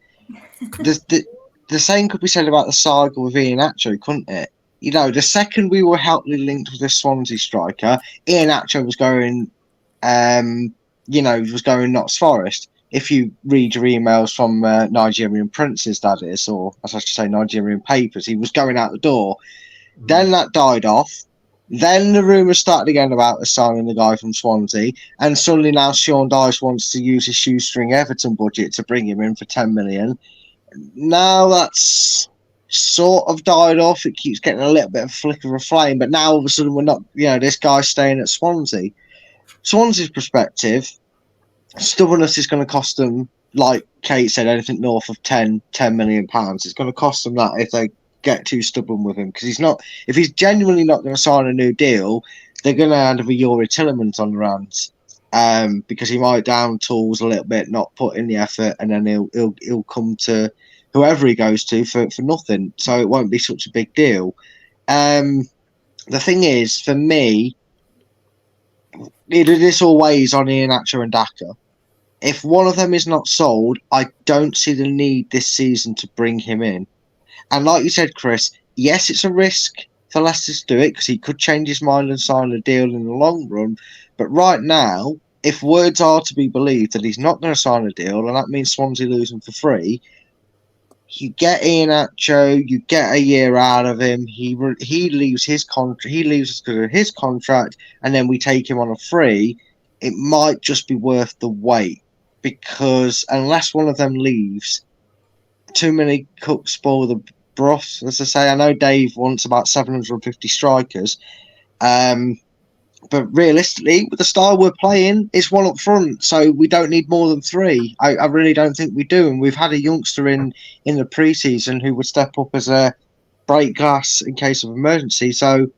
The same could be said about the saga with Iheanacho, couldn't it? You know, the second we were helpfully linked with the Swansea striker, Iheanacho was going, was going Notts Forest. If you read your emails from Nigerian princes, that is, or as I should say, Nigerian papers, he was going out the door. Then that died off. Then the rumours started again about us signing the guy from Swansea, and suddenly now Sean Dyche wants to use his shoestring Everton budget to bring him in for 10 million. Now that's sort of died off. It keeps getting a little bit of a flicker of a flame, but now all of a sudden we're not, this guy's staying at Swansea. Swansea's perspective, stubbornness is going to cost them, like Kate said, anything north of 10 million pounds. It's going to cost them that if they get too stubborn with him, because if he's genuinely not going to sign a new deal, they're going to have a Yuri Tillemans on the hands, because he might down tools a little bit, not put in the effort, and then he'll come to whoever he goes to for nothing. So it won't be such a big deal. The thing is, for me, this all weighs on Iheanacho and Daka. If one of them is not sold, I don't see the need this season to bring him in. And like you said, Chris, yes, it's a risk for Leicester to do it because he could change his mind and sign a deal in the long run. But right now, if words are to be believed that he's not going to sign a deal, and that means Swansea lose him for free, you get Iheanacho, you get a year out of him. He leaves his contract. He leaves because of his contract, and then we take him on a free. It might just be worth the wait, because unless one of them leaves, too many cooks spoil the broth, as I say. I know Dave wants about 750 strikers, but realistically, with the style we're playing, it's one up front, so we don't need more than 3. I really don't think we do, and we've had a youngster in the pre-season who would step up as a break glass in case of emergency. So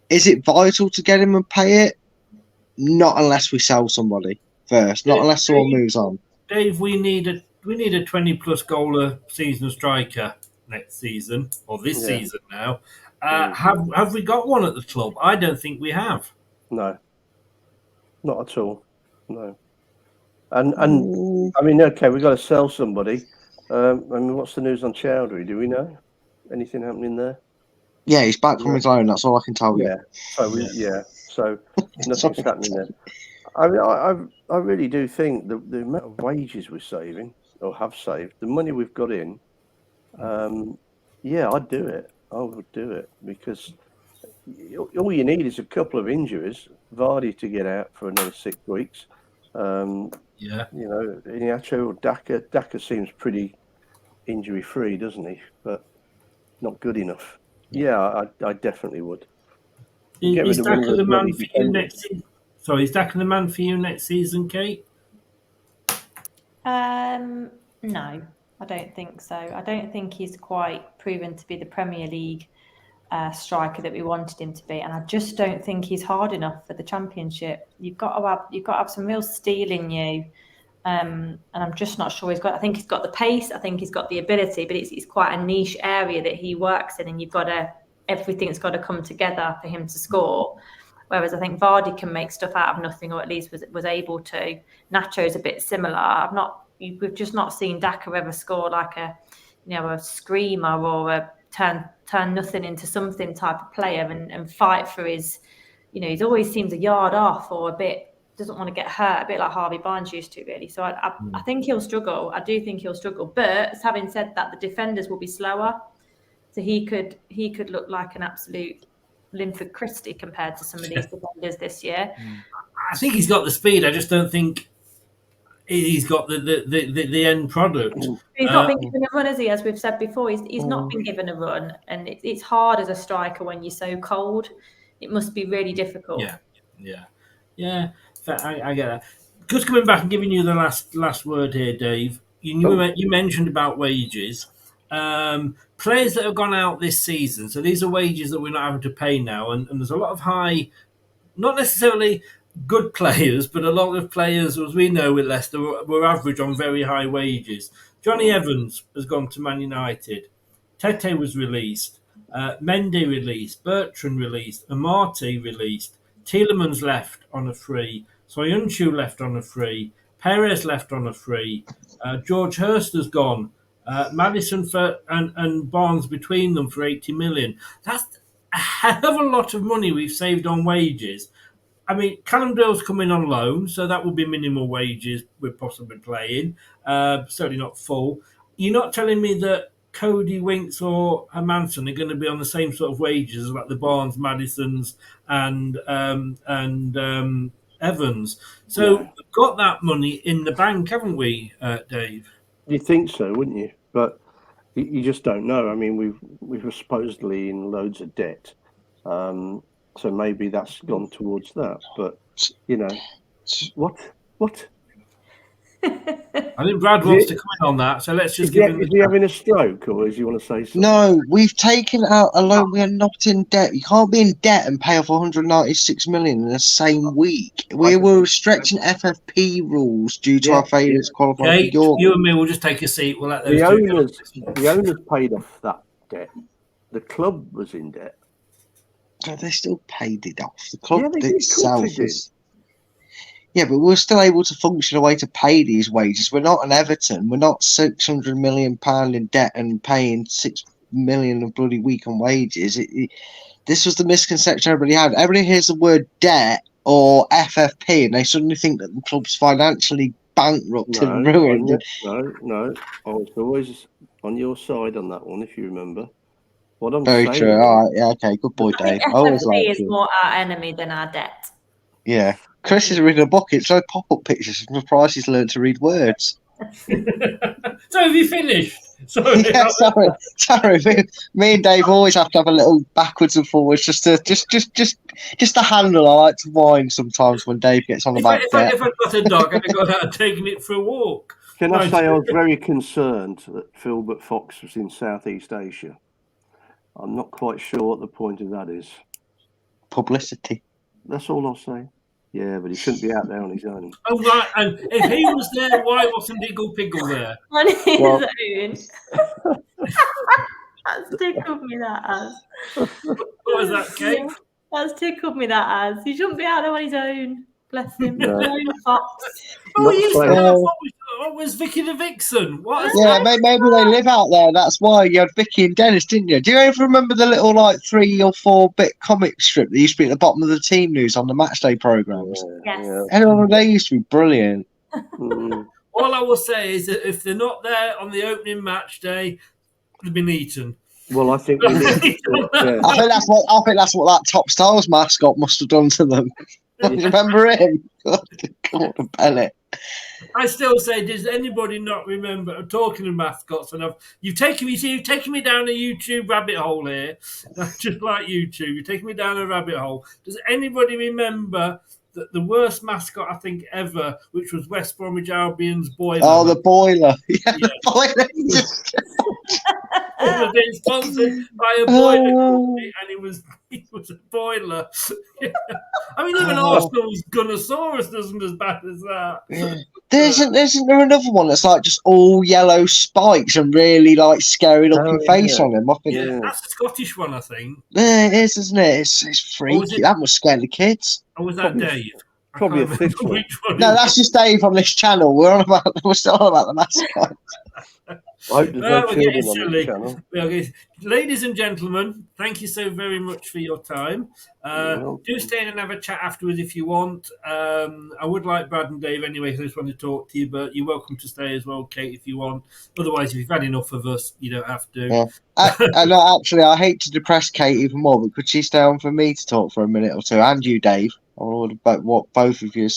is it vital to get him and pay it? Not unless we sell somebody first, not unless someone moves on. Dave, we need a 20-plus goaler season striker next season, or this season now. Have we got one at the club? I don't think we have. No, not at all. No, and I mean, okay, we've got to sell somebody. What's the news on Chowdhury? Do we know anything happening there? Yeah, he's back from his own. That's all I can tell you. So nothing's happening there. I mean, I really do think the amount of wages we're saving or have saved, the money we've got in, I'd do it. I would do it, because all you need is a couple of injuries. Vardy to get out for another 6 weeks. Iheanacho or Daka. Daka seems pretty injury free, doesn't he? But not good enough. Yeah, I definitely would. Is Daka the man for you next season? Sorry, is Daka the man for you next season, Kate? No, I don't think so. I don't think he's quite proven to be the Premier League striker that we wanted him to be, and I just don't think he's hard enough for the Championship. You've got to have some real steel in you, and I'm just not sure he's got. I think he's got the pace. I think he's got the ability, but it's quite a niche area that he works in, and everything's got to come together for him to score. Whereas I think Vardy can make stuff out of nothing, or at least was able to. Nacho's a bit similar. We've just not seen Daka ever score like a screamer or a turn nothing into something type of player and fight for his. He always seems a yard off or a bit doesn't want to get hurt, a bit like Harvey Barnes used to, really. So I think he'll struggle. I do think he'll struggle. But having said that, the defenders will be slower, so he could look like an absolute Linford Christie compared to some of these defenders this year. I think he's got the speed. I just don't think he's got the end product. He's not been given a run, has he? As we've said before, he's not been given a run, and it's hard as a striker when you're so cold. It must be really difficult. Yeah. I get that. Just coming back and giving you the last word here, Dave. You mentioned about wages. Players that have gone out this season. So these are wages that we're not having to pay now, and there's a lot of high, not necessarily good players, but a lot of players, as we know with Leicester, were average on very high wages. Johnny Evans has gone to Man United. Katey was released. Mendy released. Bertrand released. Amati released. Tielemans left on a free. Soyuncu left on a free. Perez left on a free. George Hurst has gone. Maddison and Barnes between them for 80 million. That's a hell of a lot of money we've saved on wages. I mean, Callum Dale's coming on loan, so that will be minimal wages we're possibly playing. Certainly not full. You're not telling me that Cody Winks or Hermanson are going to be on the same sort of wages like the Barnes, Madisons, and Evans. So we've got that money in the bank, haven't we, Dave? You think so, wouldn't you? But you just don't know. I mean, we were supposedly in loads of debt. So maybe that's gone towards that. But, what? I think Brad wants to comment on that, so let's just give him... Is he having a stroke, or does he want to say something? No, we've taken out a loan. We are not in debt. You can't be in debt and pay off 196 million in the same week. We were stretching FFP rules due to our failure to qualify for Europe. You and me will just take a seat. We'll let those the owners paid off that debt. The club was in debt. But they still paid it off. The club itself is... Yeah, but we're still able to function a way to pay these wages. We're not an Everton. We're not £600 million in debt and paying £6 million of bloody week on wages. This was the misconception everybody had. Everybody hears the word debt or FFP and they suddenly think that the club's financially bankrupt and ruined. No. I was always on your side on that one, if you remember. What I'm Very saying true. All right, yeah, okay, good boy, Dave. FFP is more our enemy than our debt. Yeah. Chris is reading a book. It's no pop-up pictures. I'm surprised he's learned to read words. So have you finished? Sorry. Yeah, sorry. Me and Dave always have to have a little backwards and forwards just to handle. I like to whine sometimes when Dave gets on about that. If I've got a dog, I've got out taking it for a walk. Can I say I was very concerned that Filbert Fox was in Southeast Asia? I'm not quite sure what the point of that is. Publicity. That's all I'll say. Yeah, but he shouldn't be out there on his own. Oh, right. And if he was there, why wasn't Diggle Piggle there? On his own. That's tickled me, that as. What was that, Kate? That's tickled me, that as. He shouldn't be out there on his own. Bless him. No. Fox. What was Vicky the Vixen? Maybe they live out there. That's why you had Vicky and Dennis, didn't you? Do you ever remember the little 3 or 4 bit comic strip that used to be at the bottom of the team news on the matchday programs? Yes. They used to be brilliant. All I will say is that if they're not there on the opening match day, they've been eaten. Well, I think we need to, I think that's what that Top Stars mascot must have done to them. Remember him? Come on, Bennett. I still say, does anybody not remember talking of mascots? And you've taken me down a YouTube rabbit hole here, just like YouTube. You're taking me down a rabbit hole. Does anybody remember the worst mascot I think ever, which was West Bromwich Albion's Boiler? Oh, the Boiler. Yeah, the Boiler. It was being sponsored by a boiler company, and he was a boiler. I mean, even Arsenal's Gunnosaurus isn't as bad as that. Isn't there another one that's just all yellow spikes and really scary looking face on him? I think that's the Scottish one, I think. Yeah, it is, isn't it? It's freaky. That must scare the kids. Or was that Dave? Probably a fifth one. No, that's just Dave on this channel. We're still on about the mascot. I hope there's no children on this channel. Ladies and gentlemen, thank you so very much for your time. Do stay in and have a chat afterwards if you want. I would like Brad and Dave anyway, because I just want to talk to you, but you're welcome to stay as well, Kate, if you want. Otherwise, if you've had enough of us, you don't have to. Yeah. Actually, I hate to depress Kate even more, but could she stay on for me to talk for a minute or two? And you, Dave. I would about what both of you.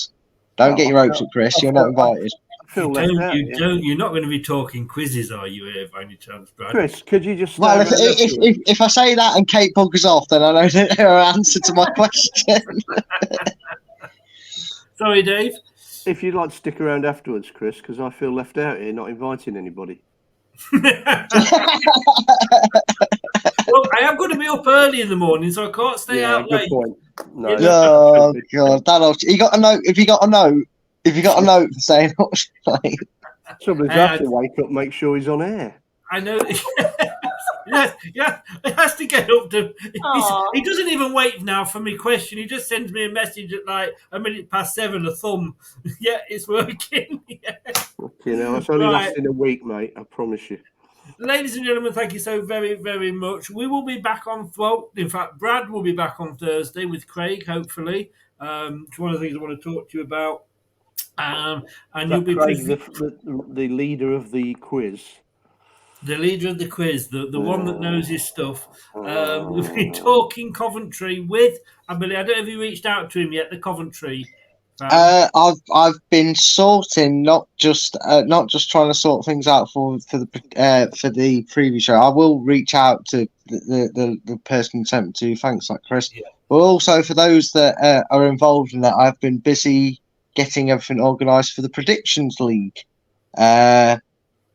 Don't get your hopes up, Chris. You're not invited. feel left out here. You're not going to be talking quizzes, are you, here, by any chance, Brad? Chris, could you just... Well, if I say that and Kate buggers off, then I know her answer to my question. Sorry, Dave. If you'd like to stick around afterwards, Chris, because I feel left out here, not inviting anybody. Well, I am going to be up early in the morning, so I can't stay out late. Point. No, oh God, you got a note. If you got a note for saying up late. Somebody's have to wake up, make sure he's on air. I know. Yeah, it has to get up to. He doesn't even wait now for me question. He just sends me a message at like 7:minutes, a thumb. Yeah, it's working. Yeah. Okay, now it's only lasting a week, mate. I promise you. Ladies and gentlemen, thank you so very, very much. We will be back on. Well, in fact, Brad will be back on Thursday with Craig. Hopefully, it's one of the things I want to talk to you about. And you'll be Craig, the leader of the quiz. The leader of the quiz, the one that knows his stuff. We've been talking Coventry with, I believe, I don't know if you reached out to him yet, the Coventry. I've been sorting, not just trying to sort things out for the preview show. I will reach out to the person who sent me to. Thanks, Chris. Yeah. But also for those that are involved in that, I've been busy getting everything organised for the Predictions League.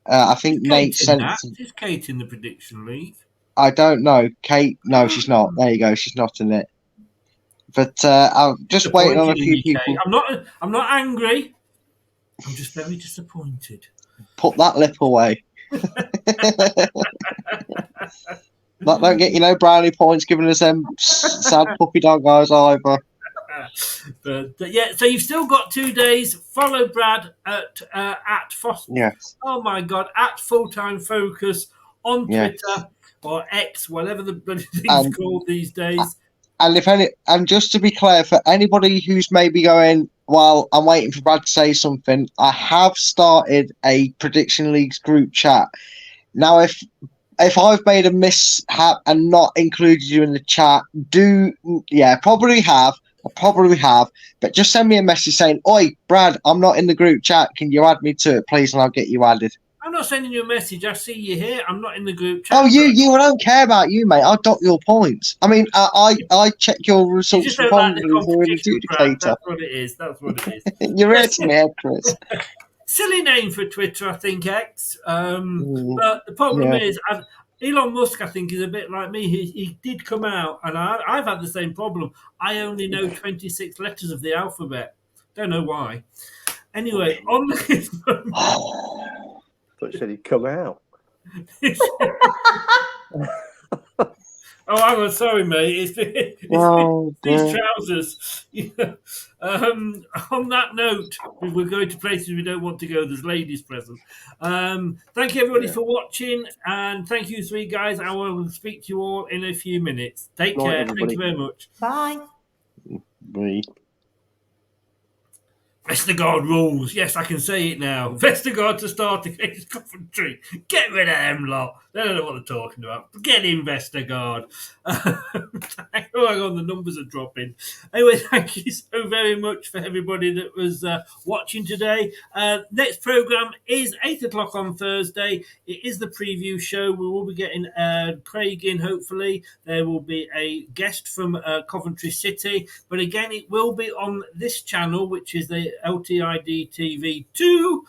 I think Nate sent. Is Kate in the Prediction League? I don't know. Kate, no, she's not. There you go. She's not in it. But I'm just waiting on a few people. I'm not angry. I'm just very disappointed. Put that lip away. Don't get brownie points giving us them sad puppy dog eyes either. But yeah, so you've still got 2 days. Follow Brad at Foster. Yes. Oh my God, at Full-Time Focus on Twitter or X, whatever the thing's called these days. And just to be clear, for anybody who's maybe going, well, I'm waiting for Brad to say something, I have started a Prediction Leagues group chat. Now, if I've made a mishap and not included you in the chat, probably have, but just send me a message saying, "Oi, Brad, I'm not in the group chat. Can you add me to it, please?" And I'll get you added. I'm not sending you a message. I see you here. I'm not in the group chat. Oh, I don't care about you, mate. I'll dock your points. I mean, I check your results for adjudicator. That's what it is. You're hurting me, Chris. Silly name for Twitter, I think, X. But the problem is, Elon Musk, I think, is a bit like me. He did come out, and I've had the same problem. I only know 26 letters of the alphabet. Don't know why. Anyway, on this... I thought you said he'd come out. Oh, hang on, sorry, mate. It's these trousers. On that note, we're going to places we don't want to go. There's ladies present. Thank you, everybody, for watching. And thank you, three guys. I will speak to you all in a few minutes. Take care. Everybody. Thank you very much. Bye. Bye. Vestergaard rules. Yes, I can say it now. Vestergaard to start against Coventry. Get rid of them lot. They don't know what they're talking about. Get in, Vestergaard. Hang on, the numbers are dropping. Anyway, thank you so very much for everybody that was watching today. Next programme is 8 o'clock on Thursday. It is the preview show. We will be getting Craig in, hopefully. There will be a guest from Coventry City. But again, it will be on this channel, which is the LTiD TV 2,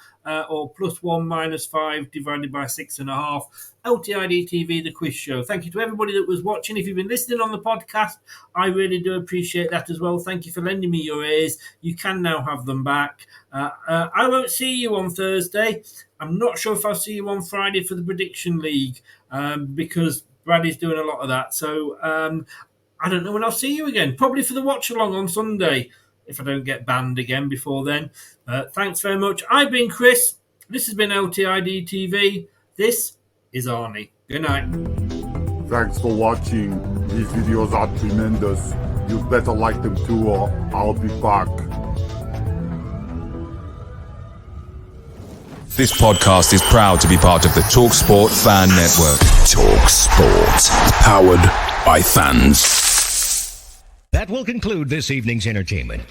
or +1 - 5 divided by 6.5. LTiD TV, the quiz show. Thank you to everybody that was watching. If you've been listening on the podcast, I really do appreciate that as well. Thank you for lending me your ears. You can now have them back. I won't see you on Thursday. I'm not sure if I'll see you on Friday for the Prediction League, because Brad is doing a lot of that. So I don't know when I'll see you again. Probably for the watch-along on Sunday, if I don't get banned again before then. Thanks very much. I've been Chris. This has been LTiD TV. This is Arnie. Good night. Thanks for watching. These videos are tremendous. You better like them too, or I'll be back. This podcast is proud to be part of the TalkSport Fan Network. TalkSport. Powered by fans. That will conclude this evening's entertainment.